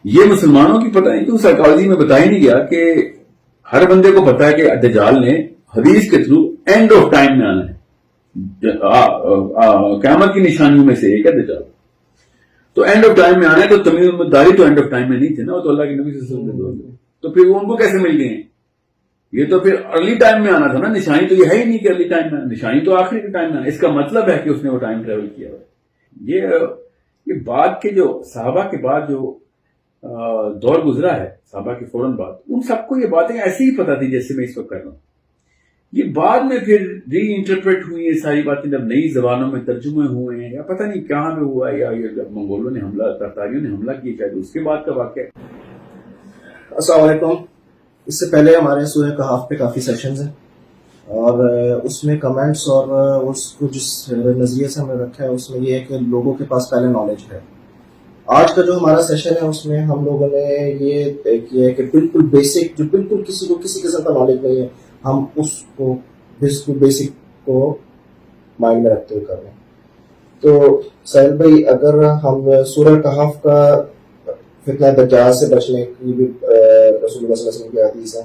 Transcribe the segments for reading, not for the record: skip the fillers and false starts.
یہ مسلمانوں کی پتہ نہیں کیوں سائیکالوجی میں بتایا نہیں گیا کہ ہر بندے کو پتا ہے کہ دجال نے حدیث کے تھرو اینڈ آف ٹائم میں آنا ہے، قیامت کی نشانیوں میں سے ایک ہے دجال. تو اینڈ آف ٹائم میں آنا ہے، تو تمیز المداری تو اینڈ آف ٹائم میں نہیں تھے نا، وہ تو اللہ کے نبی صلی اللہ علیہ وسلم کے دور میں، تو پھر وہ ان کو کیسے مل گئے ہیں؟ یہ تو پھر ارلی ٹائم میں آنا تھا نا. نشانی تو یہ ہے ہی نہیں کہ ارلی ٹائم میں، نشانی تو آخری کے ٹائم میں آنا. اس کا مطلب ہے کہ اس نے وہ ٹائم ٹریول کیا ہے. یہ بعد کے جو صحابہ کے بعد جو دور گزرا ہے، صحابہ کے فوراً بعد، ان سب کو یہ باتیں ایسی ہی پتہ تھی جیسے میں اس وقت کر رہا ہوں. یہ بعد میں پھر ری انٹرپریٹ ہوئی ہیں ساری باتیں، جب نئی زبانوں میں ترجمے ہوئے ہیں، یا پتہ نہیں کہاں پہ ہوا ہے، یا یہ جب منگولوں نے حملہ، تاتاریوں نے حملہ کیا شاید اس کے بعد کا واقعہ ہے. السلام علیکم. اس سے پہلے ہمارے سورہ کہف پہ کافی سیشنز ہیں، اور اس میں کمنٹس اور اس کو جس نظریے سے ہم نے رکھا ہے اس میں یہ ہے کہ لوگوں کے پاس پہلے نالج ہے. آج کا جو ہمارا سیشن ہے اس میں ہم لوگوں نے یہ کیا ہے کہ بالکل بیسک، جو بالکل کسی کو کسی قسم کا نالج نہیں ہے، ہم اس کو بالکل بیسک کو مائنڈ میں رکھتے ہوئے کر رہے ہیں. تو سہیل بھائی، اگر ہم سورہ کہف کا فتنہ دجال سے بچنے کی بھی رسول اللہ صلی اللہ علیہ وسلم کی حدیث ہے،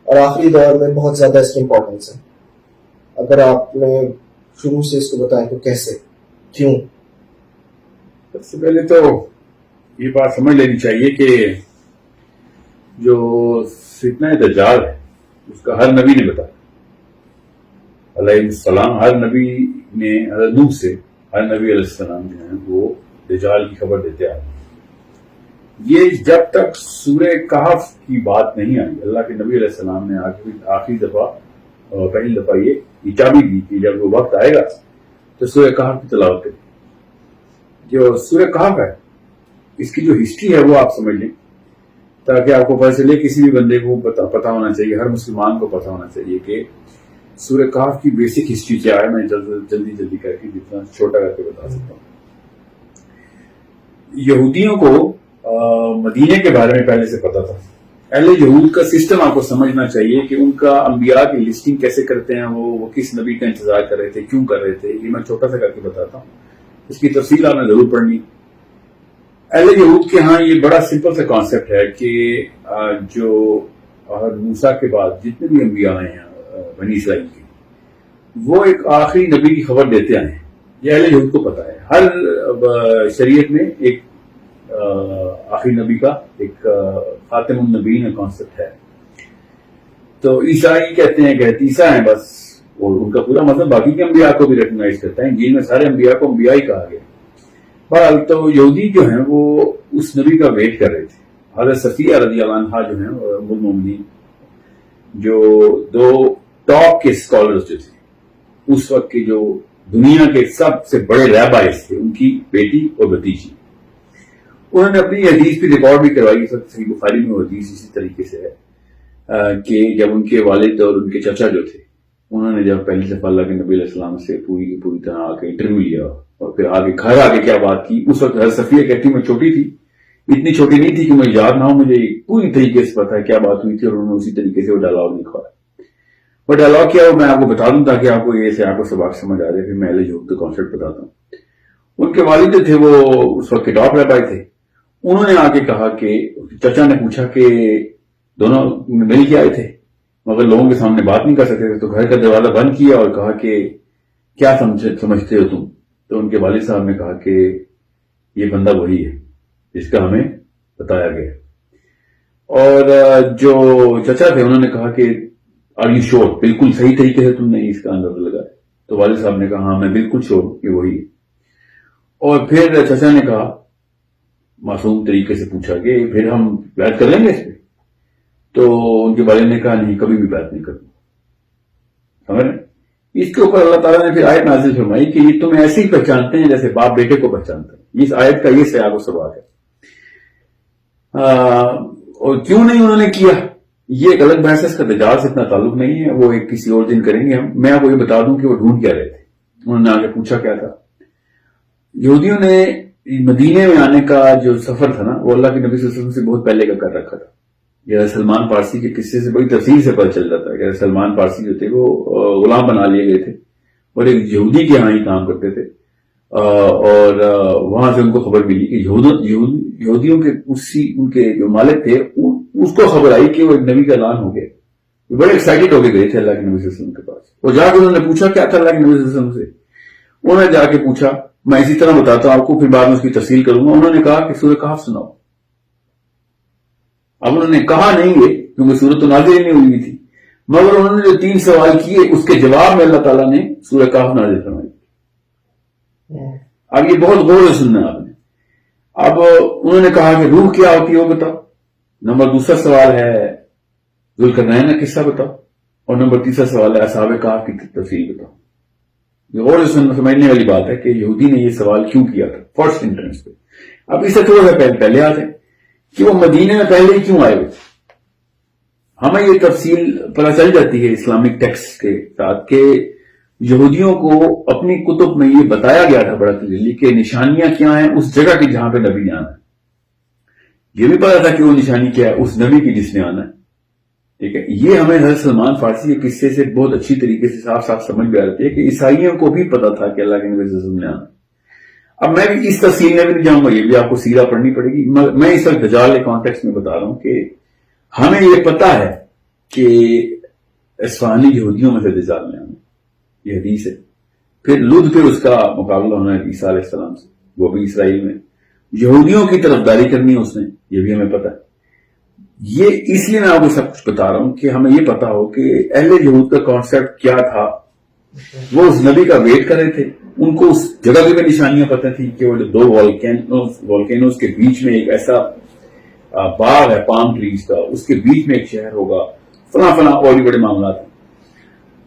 اور آخری دور میں بہت زیادہ اس کی امپورٹنس ہے، اگر آپ نے شروع سے اس کو بتائیں تو کیسے، کیوں؟ سب سے پہلے تو یہ بات سمجھ لینی چاہیے کہ جو فتنہ دجال ہے اس کا ہر نبی نے بتایا علیہ السلام. ہر نبی نے حضرت نوح سے ہر نبی علیہ السلام جو ہیں وہ دجال کی خبر دیتے آئے. یہ جب تک سورہ کہف کی بات نہیں آئی، اللہ کے نبی علیہ السلام نے آخری دفعہ پہلی دفعہ یہ چابی دی کہ جب وہ وقت آئے گا تو سورہ کہف کی تلاوت کریں. جو سورہ کہف ہے اس کی جو ہسٹری ہے وہ آپ سمجھ لیں تاکہ آپ کو پتہ چلے. کسی بھی بندے کو پتہ ہونا چاہیے، ہر مسلمان کو پتہ ہونا چاہیے کہ سورہ کہف کی بیسک ہسٹری کیا ہے. میں جلدی کر کے جتنا چھوٹا کر کے بتا سکتا ہوں. یہودیوں کو مدینے کے بارے میں پہلے سے پتا تھا. اہل یہود کا سسٹم آپ کو سمجھنا چاہیے کہ ان کا انبیاء کی لسٹنگ کیسے کرتے ہیں، وہ کس نبی کا انتظار کر رہے تھے، کیوں کر رہے تھے. یہ میں چھوٹا سا کر کے بتاتا ہوں، اس کی تفصیل آپ نے ضرور پڑھنی. اہل یہود کے ہاں یہ بڑا سمپل سا کانسیپٹ ہے کہ جو موسیٰ کے بعد جتنے بھی انبیاء آئے ہیں بنی اسرائیل کے، وہ ایک آخری نبی کی خبر دیتے آئے ہیں. یہ اہل یہود کو پتا ہے. ہر شریعت میں ایک آخری نبی کا ایک خاتم النبیین کانسیپٹ ہے. تو عیسائی کہتے ہیں کہ عیسیٰ ہیں بس، اور ان کا پورا مطلب باقی کے انبیاء کو بھی ریکگنائز کرتا ہے. انجیل میں سارے انبیاء کو انبیاء ہی کہا گیا. بہرحال تو یہودی جو ہیں وہ اس نبی کا ویٹ کر رہے تھے. حضرت صفیہ رضی اللہ عنہا جو ہیں ام المومنین، جو دو ٹاپ کے اسکالرز جو تھے اس وقت کے، جو دنیا کے سب سے بڑے ریبائز تھے، ان کی بیٹی اور بھتیجی، انہوں نے اپنی حدیث بھی ریکارڈ بھی کروائی. صحیح بخاری میں حدیث اسی طریقے سے ہے کہ جب ان کے والد اور ان کے چچا جو تھے، انہوں نے جب پہلی دفعہ اللہ کے نبی علیہ السلام سے پوری طرح آ کے انٹرویو لیا اور پھر آگے گھر آ کے کیا بات کی. اس وقت حضرت صفیہ کہتی میں چھوٹی تھی، اتنی چھوٹی نہیں تھی کہ مجھے یاد نہ ہو، مجھے پوری طریقے سے پتا ہے کیا بات ہوئی تھی، اور انہوں نے اسی طریقے سے وہ ڈائلاگ لکھا ہے. وہ ڈائلاگ کیا وہ میں آپ کو بتا دوں تاکہ آپ کو یہ سے آپ کو سبق سمجھ آ جائے. پھر میں اہل یہود کا کانسیپٹ بتاتا ہوں. ان کے والد جو تھے وہ اس وقت کے ٹاپ ریبائی تھے. انہوں نے آ کے کہا کہ چچا نے پوچھا کہ دونوں مل کے آئے تھے مگر لوگوں کے سامنے بات نہیں کر سکتے تھے، تو گھر کا دروازہ بند کیا اور کہا کہ کیا سمجھتے ہو تم. تو ان کے والد صاحب نے کہا کہ یہ بندہ وہی ہے جس کا ہمیں بتایا گیا. اور جو چچا تھے انہوں نے کہا کہ آر یو شور، بالکل صحیح طریقے سے تم نے اس کا اندازہ لگایا. تو والد صاحب نے کہا ہاں میں بالکل شور کہ وہی ہے. اور پھر چچا نے کہا معصوم طریقے سے پوچھا کہ پھر ہم بیعت کر لیں گے اس پہ. تو ان کے والد نے کہا نہیں، کبھی بھی بیعت نہیں کروں. سمجھ رہے؟ اس کے اوپر اللہ تعالیٰ نے پھر آیت نازل فرمائی کہ یہ تم ایسے ہی پہچانتے ہیں جیسے باپ بیٹے کو پہچانتا ہے. اس آیت کا یہ سیاق و سباق ہے. اور کیوں نہیں انہوں نے کیا، یہ ایک الگ بحث ہے، اس کا دجال سے اتنا تعلق نہیں ہے، وہ ایک کسی اور دن کریں گے ہم. میں آپ کو یہ بتا دوں کہ وہ ڈھونڈ کیا رہے تھے. انہوں نے آگے پوچھا کیا تھا. یہودیوں نے مدینے میں آنے کا جو سفر تھا نا وہ اللہ کے نبی صلی اللہ علیہ وسلم سے بہت پہلے کا کر رکھا تھا. یہ سلمان پارسی کے قصے سے بڑی تفصیل سے پتہ چل جاتا ہے کہ سلمان پارسی جو تھے وہ غلام بنا لیے گئے تھے اور ایک یہودی کے ہاں ہی کام کرتے تھے. اور وہاں سے ان کو خبر ملی کہ یہودیوں کے ان کے جو مالک تھے اس کو خبر آئی کہ وہ ایک نبی کا اعلان ہو گیا. وہ بڑے ایکسائٹیڈ ہو کے گئے تھے اللہ کے نبی صلی اللہ علیہ وسلم کے پاس, اور جا کے انہوں نے پوچھا کیا تھا اللہ کے نبی صلی اللہ علیہ وسلم سے. انہوں نے جا کے پوچھا, میں اسی طرح بتاتا ہوں آپ کو, پھر بعد میں اس کی تفصیل کروں گا. انہوں نے کہا کہ سورہ کہف سناؤ. اب انہوں نے کہا نہیں ہے کیونکہ سورۃ تو نازل نہیں ہوئی تھی, مگر انہوں نے جو 3 سوال کیے اس کے جواب میں اللہ تعالیٰ نے سورہ کہف نازل فرمائی. اب یہ بہت غور سے سننا ہے آپ نے. اب انہوں نے کہا کہ روح کیا ہوتی ہے وہ بتاؤ. نمبر 2 سوال ہے ذوالقرنین کا قصہ بتاؤ, اور نمبر 3 سوال ہے اصحاب کہف کی تفصیل بتاؤ. یہ غور سے سمجھنے والی بات ہے کہ یہودی نے یہ سوال کیوں کیا تھا فرسٹ انٹرنس پہ. اب اس سے تھوڑا سا پہلے آتے ہیں کہ وہ مدینے میں پہلے ہی کیوں آئے ہوئے تھے. ہمیں یہ تفصیل پتہ چل جاتی ہے اسلامک ٹیکسٹ کے ساتھ کہ یہودیوں کو اپنی کتب میں یہ بتایا گیا تھا بڑا کلیئرلی کہ نشانیاں کیا ہیں اس جگہ کی جہاں پہ نبی نے آنا ہے. یہ بھی پتا تھا کہ وہ نشانی کیا ہے اس نبی کی جس نے آنا ہے. ٹھیک ہے, یہ ہمیں حضرت سلمان فارسی کے قصے سے بہت اچھی طریقے سے صاف صاف سمجھ میں آتی ہے کہ عیسائیوں کو بھی پتا تھا کہ اللہ کے نبی صلی اللہ علیہ وسلم نے آنا. اب میں بھی اس تفصیل میں بھی نہیں جاؤں گا, یہ بھی آپ کو سیرہ پڑھنی پڑے گی. میں اس وقت دجال کے کانٹیکس میں بتا رہا ہوں کہ ہمیں یہ پتا ہے کہ اصفہانی یہودیوں میں سے دجال نے آنا, یہ حدیث ہے. پھر لد پہ اس کا مقابلہ ہونا ہے عیسیٰ علیہ السلام سے, وہ بھی اسرائیل میں. یہودیوں کی طرفداری کرنی ہے اس نے, یہ بھی ہمیں پتا ہے. یہ اس لیے میں آپ کو سب کچھ بتا رہا ہوں کہ ہمیں یہ پتا ہو کہ اہل یہود کا کانسیپٹ کیا تھا. وہ اس نبی کا ویٹ کر رہے تھے, ان کو اس جگہ کی بھی نشانیاں پتہ تھی کہ وہ 2 والکینوز کے بیچ میں ایک ایسا باغ ہے پام ٹریز کا, اس کے بیچ میں ایک شہر ہوگا, فلاں فلاں اور بھی بڑے معاملات ہیں.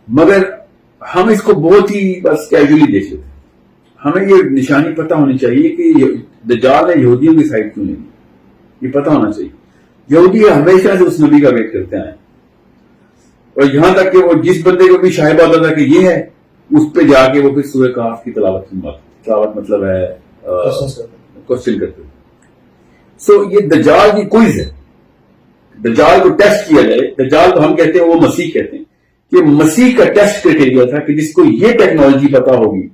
مگر ہم اس کو بہت ہی بس کیجولی دیکھ لیتے. ہمیں یہ نشانی پتہ ہونی چاہیے کہ دجال ہے یہودیوں کی سائڈ کیوں نہیں, یہ پتہ ہونا چاہیے. یہودی ہمیشہ سے اس نبی کا ویٹ کرتے ہیں, اور یہاں تک کہ وہ جس بندے کو بھی شائبہ آتا تھا کہ یہ ہے, اس پہ جا کے وہ پھر سورہ کہف کی تلاوت مطلب ہے کوشچن کرتے. سو یہ دجال کی کوئز ہے. دجال کو ٹیسٹ کیا جائے. دجال تو ہم کہتے ہیں, وہ مسیح کہتے ہیں کہ مسیح کا ٹیسٹ کرائٹیریا تھا کہ جس کو یہ ٹیکنالوجی پتا ہوگی,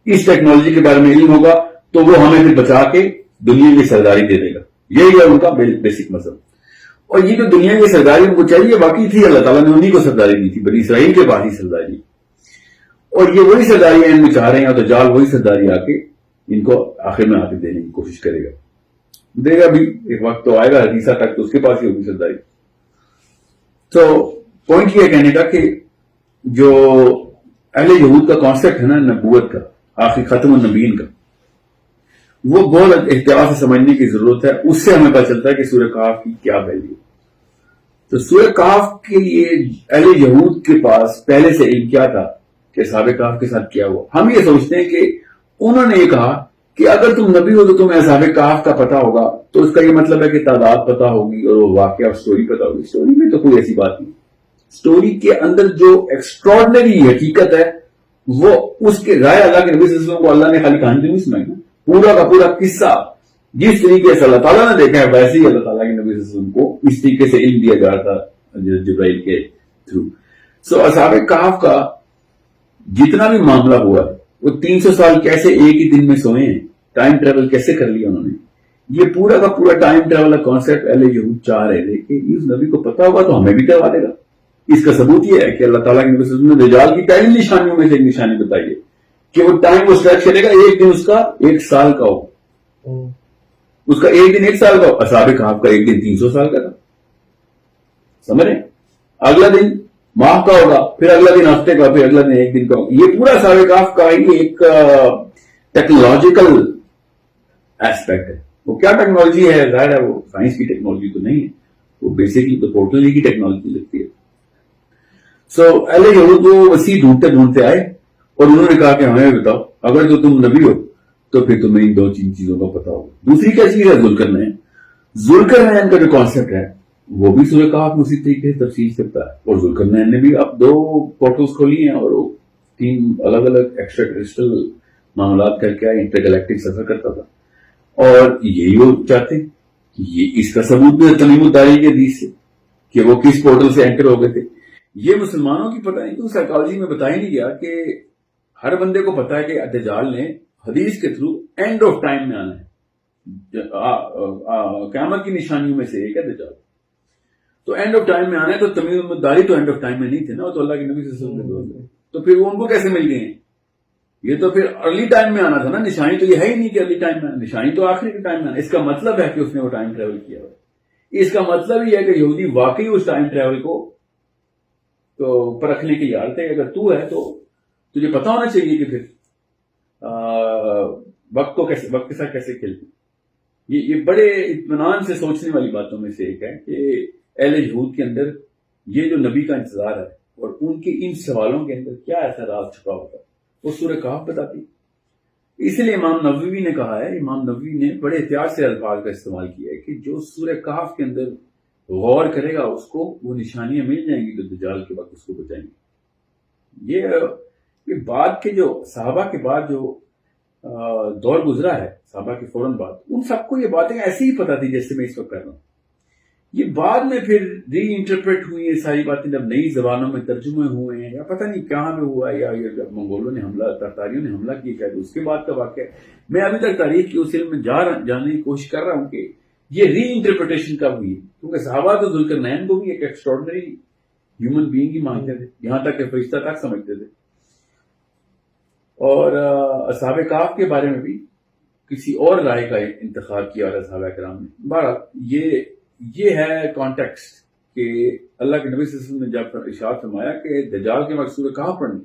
اس ٹیکنالوجی کے بارے میں علم ہوگا, تو وہ ہمیں پھر بچا کے دنیا کی سرداری دے دے گا. یہی ہے ان کا بیسک مذہب. اور یہ جو دنیا کی سرداری ان کو چاہیے واقعی تھی, اللہ تعالیٰ نے انہیں کو سرداری دی تھی, بنی اسرائیل کے بعد ہی سرداری. اور یہ وہی سرداری ان میں چاہ رہے ہیں, تو دجال وہی سرداری آ کے ان کو آخر میں آ کے دینے کی کوشش کرے گا. دے گا بھی, ایک وقت تو آئے گا حدیثہ تک, تو اس کے پاس ہی ہوگی سرداری. تو پوائنٹ یہ کہنے کا کہ جو اہل یہود کا کانسیپٹ ہے نا نبوت کا, آخری ختم النبیین کا, وہ بہت احتیاط سے سمجھنے کی ضرورت ہے. اس سے ہمیں پتہ چلتا ہے کہ سورہ کہف کی کیا ویلیو. تو سورہ کہف کے لیے اہل یہود کے پاس پہلے سے علم کیا تھا کہ اصحاب کہف کے ساتھ کیا ہوا. ہم یہ سوچتے ہیں کہ انہوں نے یہ کہا کہ اگر تم نبی ہو تو تمہیں اصحاب کہف کا پتا ہوگا, تو اس کا یہ مطلب ہے کہ تعداد پتا ہوگی اور وہ واقعہ اور سٹوری پتا ہوگی. سٹوری میں تو کوئی ایسی بات نہیں. سٹوری کے اندر جو ایکسٹراڈنری حقیقت ہے وہ اس کے رائے اللہ کے نبی صلی اللہ علیہ وسلم کو اللہ نے خالی کہانی نہیں سنائی نا, پورا کا پورا قصہ جس طریقے سے اللہ تعالیٰ نے دیکھا ہے ویسے ہی اللہ تعالیٰ کے نبی صلی اللہ علیہ وسلم کو اس طریقے سے علم دیا جا رہا تھا جبرائیل کے تھرو. سو اصحاب کہف کا جتنا بھی معاملہ ہوا ہے وہ 300 سال کیسے ایک ہی دن میں سوئے ہیں, ٹائم ٹریول کیسے کر لیا انہوں نے, یہ پورا کا پورا ٹائم ٹریول کا کانسیپٹ اہل یہود چاہ رہے تھے کہ اس نبی کو پتا ہوگا تو ہمیں بھی کروا دے گا. اس کا ثبوت یہ ہے کہ اللہ تعالیٰ کے نبی صلی اللہ علیہ وسلم نے دجال کی پہلی نشانیوں میں سے ایک نشانی بتائی ہے کہ وہ ٹائم وہ اسٹریچ کرے گا, ایک دن اس کا 1 سال کا ہو, اس کا ایک دن 1 سال کا ہو. اصحاب کہف کا ایک دن 300 سال کا تھا, سمجھ رہے ہیں. اگلا دن ماہ کا ہوگا, پھر اگلا دن ہفتے کا, پھر اگلا دن 1 دن کا ہوگا. یہ پورا اصحاب کہف کا ہی ایک ٹیکنالوجیکل ایسپیکٹ ہے. وہ کیا ٹیکنالوجی ہے, ظاہر ہے وہ سائنس کی ٹیکنالوجی تو نہیں ہے, وہ بیسکلی تو پورٹل کی ٹیکنالوجی لگتی ہے. سو اہل یہود وہ وسیع ڈھونڈتے ڈھونڈتے آئے اور انہوں نے کہا کہ ہمیں بتاؤ اگر تو تم نبی ہو تو پھر تمہیں ان 2 چیزوں کا پتا ہوگا. دوسری کیا چیز ہے, ذوالقرنین. ذوالقرنین کا جو کانسیپٹ ہے وہ بھی سورہ کہف میں اسی طریقے سے تفصیل کرتا ہے, اور ذوالقرنین نے بھی اب 2 پورٹلز کھولی ہیں اور وہ 3 الگ الگ ایکسٹرا ٹیریسٹریل معاملات کر کے انٹر گلیکٹک سفر کرتا تھا. اور یہی وہ چاہتے ہیں, یہ اس کا ثبوت بھی تمیم الداری کے حدیث سے کہ وہ کس پورٹل سے انٹر ہو گئے تھے. یہ مسلمانوں کی پتہ نہیں تو سائیکالوجی میں بتایا نہیں گیا کہ ہر بندے کو پتا ہے کہ دجال نے حدیث کے تھرو اینڈ آف ٹائم میں آنا ہے. قیامت کی نشانیوں میں سے ایک ہے دجال. تو اینڈ آف ٹائم میں آنا ہے. تو تمیم داری تو اینڈ آف ٹائم میں نہیں تھے نا, وہ تو اللہ کے نبی صلی اللہ علیہ وسلم کے دور میں. تو پھر وہ ان کو کیسے مل گئے ہیں؟ یہ تو پھر ارلی ٹائم میں آنا تھا نا. نشانی تو یہ ہے ہی نہیں کہ ارلی ٹائم میں آنا, نشانی تو آخری کے ٹائم میں آنا. اس کا مطلب ہے کہ اس نے وہ ٹائم ٹریول کیا ہوا. اس کا مطلب یہ ہے کہ یہودی واقعی اس ٹائم ٹریول کو تو پرکھنے کی یاد ہے. اگر تو ہے تو تجھے پتا ہونا چاہیے کہ پھر وقت کے ساتھ کیسے کھیلتے. یہ بڑے اطمینان سے سوچنے والی باتوں میں سے ایک ہے کہ اہل یہود کے اندر یہ جو نبی کا انتظار ہے اور ان کے ان سوالوں کے اندر کیا ایسا راز چھپا ہوتا ہے, وہ سورہ کہف بتاتی. اس لیے امام نووی نے کہا ہے, امام نووی نے بڑے احتیاط سے الفاظ کا استعمال کیا ہے کہ جو سورہ کہف کے اندر غور کرے گا اس کو وہ نشانیاں مل جائیں گی جو دجال کے وقت اس کو بچائیں گی. یہ بعد کے جو صحابہ کے بعد جو دور گزرا ہے, صحابہ کے فوراً بعد, ان سب کو یہ باتیں ایسی ہی پتہ تھی جیسے میں اس وقت کر رہا ہوں. یہ بعد میں پھر ری انٹرپریٹ ہوئی ہیں ساری باتیں, جب نئی زبانوں میں ترجمے ہوئے ہیں یا پتہ نہیں کہاں میں ہوا, یا جب منگولوں نے تاتاریوں نے حملہ کیا شاید اس کے بعد کا واقعہ ہے. میں ابھی تک تاریخ کی اس علم میں جانے کی کوشش کر رہا ہوں کہ یہ ری انٹرپریٹیشن کب ہوئی, کیونکہ صحابہ تو ذوالقرنین کو بھی ایک ایکسٹراڈنری ہیومن بینگ ہی مانتے تھے, یہاں تک کہ فرشتہ تک سمجھتے تھے. اور اصحاب کہف کے بارے میں بھی کسی اور رائے کا انتخاب کیا اور صحابہ کرام نے. بہرحال یہ ہے کانٹیکسٹ کہ اللہ کے نبی صلی اللہ علیہ وسلم نے جب ارشاد فرمایا کہ دجال کے وقت سورہ کہف پڑھنی,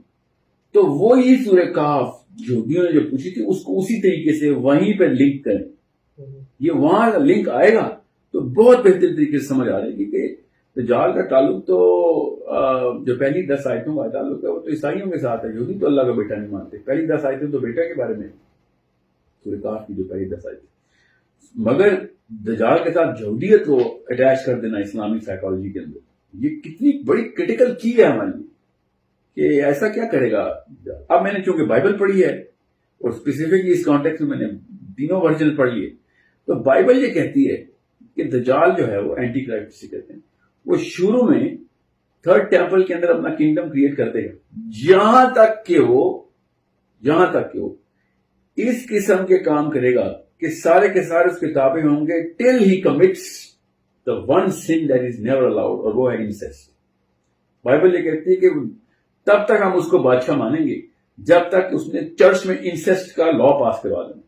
تو وہی سورہ کہف یہودیوں نے جو پوچھی تھی اس کو اسی طریقے سے وہیں پہ لنک کریں. یہ وہاں لنک آئے گا تو بہت بہتر طریقے سے سمجھ آ رہی ہے کہ دجال کا تعلق تو جو پہلی 10 آیتوں کا تعلق ہے وہ تو عیسائیوں کے ساتھ ہے. یہودی تو اللہ کا بیٹا نہیں مانتے. پہلی 10 آیتیں تو بیٹا کے بارے میں سورہ کہف کی جو پہلی 10 آیتیں, مگر دجال کے ساتھ یہودیت کو اٹیچ کر دینا اسلامی سائیکالوجی کے اندر, یہ کتنی بڑی کریٹیکل کی ہے ہمارے لیے کہ ایسا کیا کرے گا. اب میں نے چونکہ بائبل پڑھی ہے اور اسپیسیفکلی اس کانٹیکس میں میں نے تینوں ورژن پڑھ لیے, تو بائبل یہ کہتی ہے کہ دجال جو ہے وہ اینٹی کرائسٹ سے کہتے ہیں, وہ شروع میں تھرڈ ٹیمپل کے اندر اپنا کنگڈم کریٹ کر دے گا, جہاں تک کہ وہ اس قسم کے کام کرے گا کہ سارے کے سارے اس کے تابع ہوں گے till he commits the one sin that is never allowed, اور وہ ہے انسیسٹ. بائبل یہ کہتی ہے کہ تب تک ہم اس کو بادشاہ مانیں گے جب تک اس نے چرچ میں انسیسٹ کا لا پاس کروا دینا.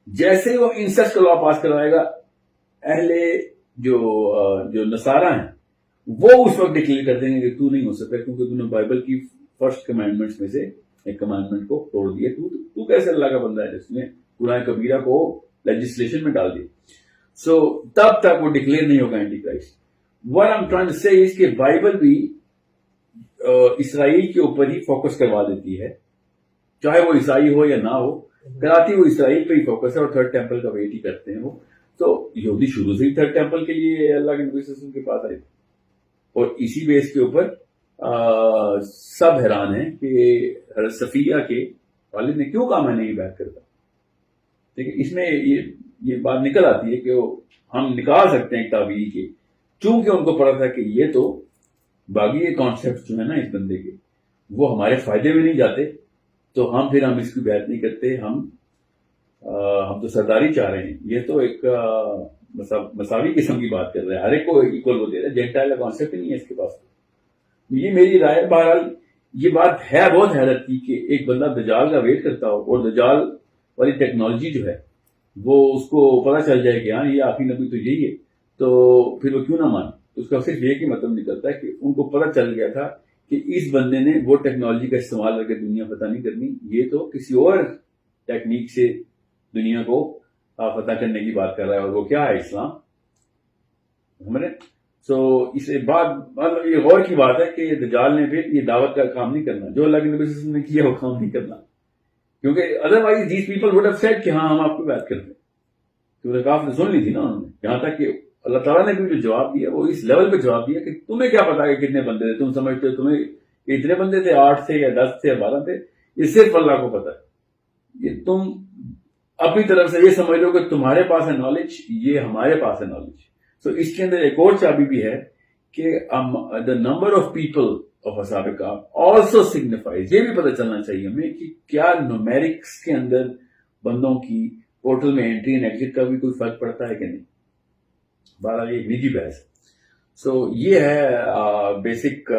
جیسے ہی وہ انسیسٹ کا لا پاس کروائے گا, اہل جو نصارہ ہیں وہ اس وقت ڈکلیئر کر دیں گے کہ تو نہیں ہو سکتا, کیونکہ تو نے بائبل کی فرسٹ کمانڈمنٹس میں سے ایک کمانڈمنٹ کو توڑ دیا. تو کیسے اللہ کا بندہ ہے جس نے قرآن کبیرہ کو لیجسلیشن میں ڈال دیا. سو تب تک وہ ڈکلیئر نہیں ہوگا antichrist. what I'm trying to say is کہ بائبل بھی اسرائیل کے اوپر ہی فوکس کروا دیتی ہے, چاہے وہ عیسائی ہو یا نہ ہو, کراتی وہ اسرائیل پہ ہی فوکس ہے اور تھرڈ ٹیمپل کا ویٹ ہی کرتے ہیں وہ. تو یہودی شروع سے ہی تھرڈ ٹیمپل کے لیے اللہ کے نبی صلی اللہ علیہ وسلم کے پاس آئے, اور اسی بیس کے اوپر سب حیران ہیں کہ حضرت صفیہ کے والد نے کیوں کہا میں نہیں بیعت کرتا. لیکن اس میں یہ بات نکل آتی ہے کہ ہم نکال سکتے ہیں تابعی کے, چونکہ ان کو پڑا تھا کہ یہ تو باقی کانسیپٹ جو ہے نا اس بندے کے وہ ہمارے فائدے میں نہیں جاتے, تو ہم اس کی بیعت نہیں کرتے. ہم تو سرداری چاہ رہے ہیں. یہ تو ایک مساوی قسم کی بات کر رہے ہیں, ہر ایک کو ایکول وہ دے رہے ہیں. جینٹائل کا کانسیپٹ ہی نہیں ہے اس کے پاس. یہ میری رائے. بہرحال یہ بات ہے بہت حیرت کی کہ ایک بندہ دجال کا ویٹ کرتا ہو اور دجال والی ٹیکنالوجی جو ہے وہ اس کو پتہ چل جائے کہ ہاں یہ آخری نبی تو یہی ہے, تو پھر وہ کیوں نہ مانے. اس کا صرف یہ کہ مطلب نکلتا ہے کہ ان کو پتہ چل گیا تھا کہ اس بندے نے وہ ٹیکنالوجی کا استعمال کر کے دنیا فتح نہیں کرنی, یہ تو کسی اور ٹیکنیک سے دنیا کو فتح کرنے کی بات کر رہا ہے, اور وہ کیا ہے اسلام. ہمارے سو اس بات یہ غور کی بات ہے کہ دجال نے پھر یہ دعوت کا کام نہیں کرنا جو اللہ کے نبی صلی اللہ علیہ وسلم نے کیا, وہ کام نہیں کرنا, کیونکہ otherwise these people would have said کہ ہاں ہم آپ کو بات کرتے ہیں. کیونکہ کاف نے سن لی تھی نا انہوں نے, یہاں تک کہ اللہ تعالیٰ نے بھی جو جواب دیا وہ اس لیول پہ جواب دیا کہ تمہیں کیا پتا کہ کتنے بندے تھے, تم سمجھتے ہو تمہیں اتنے بندے تھے, 8 تھے یا 10 تھے یا 12 تھے, یہ صرف اللہ کو پتا ہے. یہ تم اپنی طرف سے یہ سمجھ لو کہ تمہارے پاس ہے نالج, یہ ہمارے پاس ہے نالج. سو اس کے اندر ایک اور چابی بھی ہے کہ the number of people of اصحاب کہف also signifies, یہ بھی پتہ چلنا چاہیے ہمیں کہ کیا نومیرکس کے اندر بندوں کی پورٹل میں انٹری اینڈ ایگزٹ کا بھی کوئی فرق پڑتا ہے کہ نہیں. بہرحال یہ ایک نجی بحث. سو یہ ہے بیسک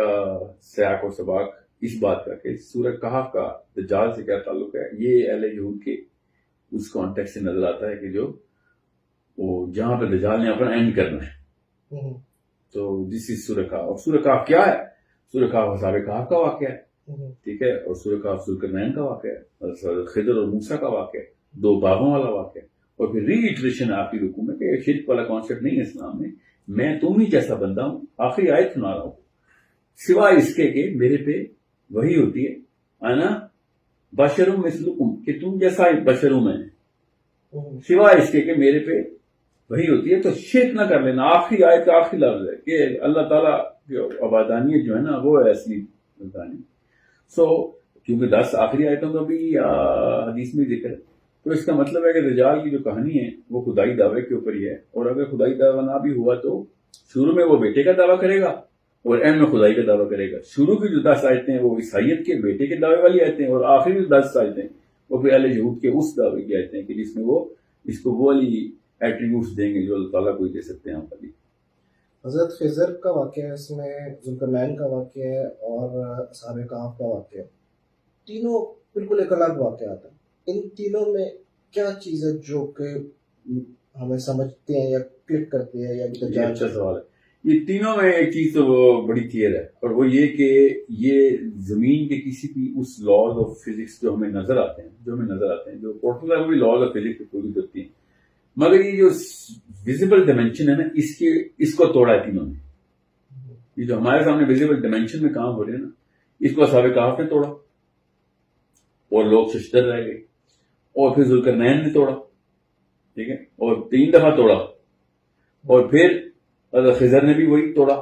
سیاق و سباق اس بات کا کہ سورہ کہف کا دجال سے کیا تعلق ہے. یہ اہل یہود کے اس کانٹیکس سے نظر آتا ہے کہ جو وہ جہاں پہ دجال نے اپنا اینڈ کرنا ہے. تو دس از سورہ کہف. اور سورہ کہف کیا ہے؟ سورہ کہف اصحاب کہف کا واقعہ ہے, ٹھیک ہے. اور سورہ کہف ذوالقرنین کا واقعہ ہے, خضر اور موسیٰ کا واقعہ ہے, 2 باغوں والا واقعہ ہے. اور پھر ری ایٹریشن آخری رکوع میں کہ شرک والا کانسیپٹ نہیں ہے اسلام میں تم ہی جیسا بندہ ہوں. آخری آیت سنا رہا ہوں, سوائے اس کے کہ میرے پہ وہی ہوتی ہے انا بشرم مثلکم, کہ تم جیسا بشر ہوں میں, سوائے اس کے کہ میرے پہ وہی ہوتی ہے. تو شرک نہ کر لینا. آخری آیت کا آخری لفظ ہے کہ اللہ تعالیٰ کی عبادانیت جو ہے نا وہ ہے اصلی عبادانیت. سو کیونکہ 10 آخری آیتوں کا بھی حدیث میں ذکر ہے, تو اس کا مطلب ہے کہ دجال کی جو کہانی ہے وہ خدائی دعوے کے اوپر ہی ہے. اور اگر خدائی دعویٰ نہ بھی ہوا تو شروع میں وہ بیٹے کا دعویٰ کرے گا اور اینڈ میں خدائی کا دعویٰ کرے گا. شروع کی جو 10 آیتیں ہیں وہ عیسائیت کے بیٹے کے دعوے والی آیتیں ہیں, اور آخری جو 10 آیتیں وہ پھر اہل یہود کے اس دعوے کی آیتیں ہیں کہ جس میں وہ اس کو وہ والی ایٹریبیوٹس دیں گے جو اللہ تعالیٰ کو ہی دے سکتے ہیں. ہم حضرت خضر کا واقعہ ہے, اس میں ذوالقرنین کا واقعہ ہے اور اصحاب کہف کا واقعہ ہے. تینوں بالکل ایک الگ واقعات ہیں. ان تینوں میں کیا چیز ہے جو کہ ہمیں سمجھتے ہیں یا کلک کرتے ہیں یا یہ اچھا سوال ہے. یہ تینوں میں ایک چیز تو بڑی کلیئر ہے, اور وہ یہ کہ یہ زمین کے کسی بھی اس لاز آف فزکس جو ہمیں نظر آتے ہیں جو پورٹل ہے وہ بھی لاز آف فزکس پہ پوری کرتی ہیں, مگر یہ جو ویزیبل ڈائمینشن ہے نا اس کو توڑا ہے تینوں نے. یہ جو ہمارے سامنے ویزیبل ڈائمینشن میں کام ہو رہے ہیں نا, اس کو اصحاب کہف نے توڑا اور لوگ ششدر رہ گئے, اور پھر ذوالقرنین نے توڑا, ٹھیک ہے, اور 3 دفعہ توڑا, اور پھر خضر نے بھی وہی توڑا.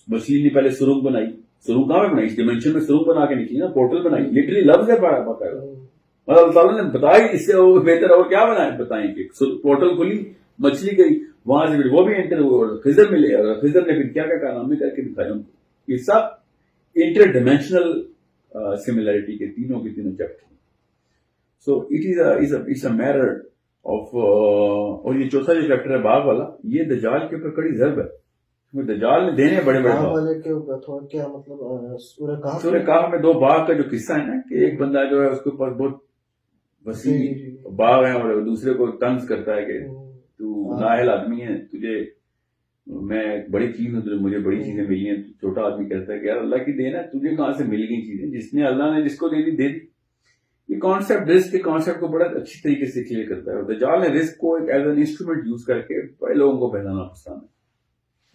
وسیل نے پہلے سرنگ بنائی. سرنگ کہاں میں بنائی؟ اس ڈائمینشن میں سرنگ بنا کے نکلی نا, پورٹل بنائی. لٹرلی لفظ ہے باقاعدہ. اللہ تعالیٰ نے بتایا اس سے بہتر اور کیا بنائے بتائیں کہ پورٹل کھلی, مچھلی گئی, وہاں سے پھر وہ بھی انٹر ہوا اور خضر ملے, اور خضر نے پھر کیا کیا کارنامے کر کے دکھائے ان کو. یہ سب انٹر ڈائمینشنل سملیرٹی کے تینوں chapter. So it is a matter of. اور یہ چوتھا جو چیپٹر ہے باغ والا, یہ دجال کے اوپر کڑی ضرب ہے. دجال نے دینے بڑے باغ کیا مطلب سورہ کہف میں 2 باغ کا جو قصہ ہے نا, کہ ایک بندہ جو ہے اس کے پاس بہت وسیع باغ ہے اور دوسرے کو طنز کرتا ہے کہ تو نااہل آدمی ہے, تجھے میں بڑی چیز ہوں, مجھے بڑی چیزیں ملی ہیں. چھوٹا آدمی کہتا ہے کہ یار اللہ کی دین ہے, تجھے کہاں سے مل گئی چیزیں, جس نے اللہ نے جس کو دے دی. یہ کانسیپٹ رسک کے کانسیپٹ کو بڑا اچھی طریقے سے کلیئر کرتا ہے. اور دجال نے رسک کو ایک ایز این انسٹرومنٹ یوز کر کے بڑے لوگوں کو بہلانا پسند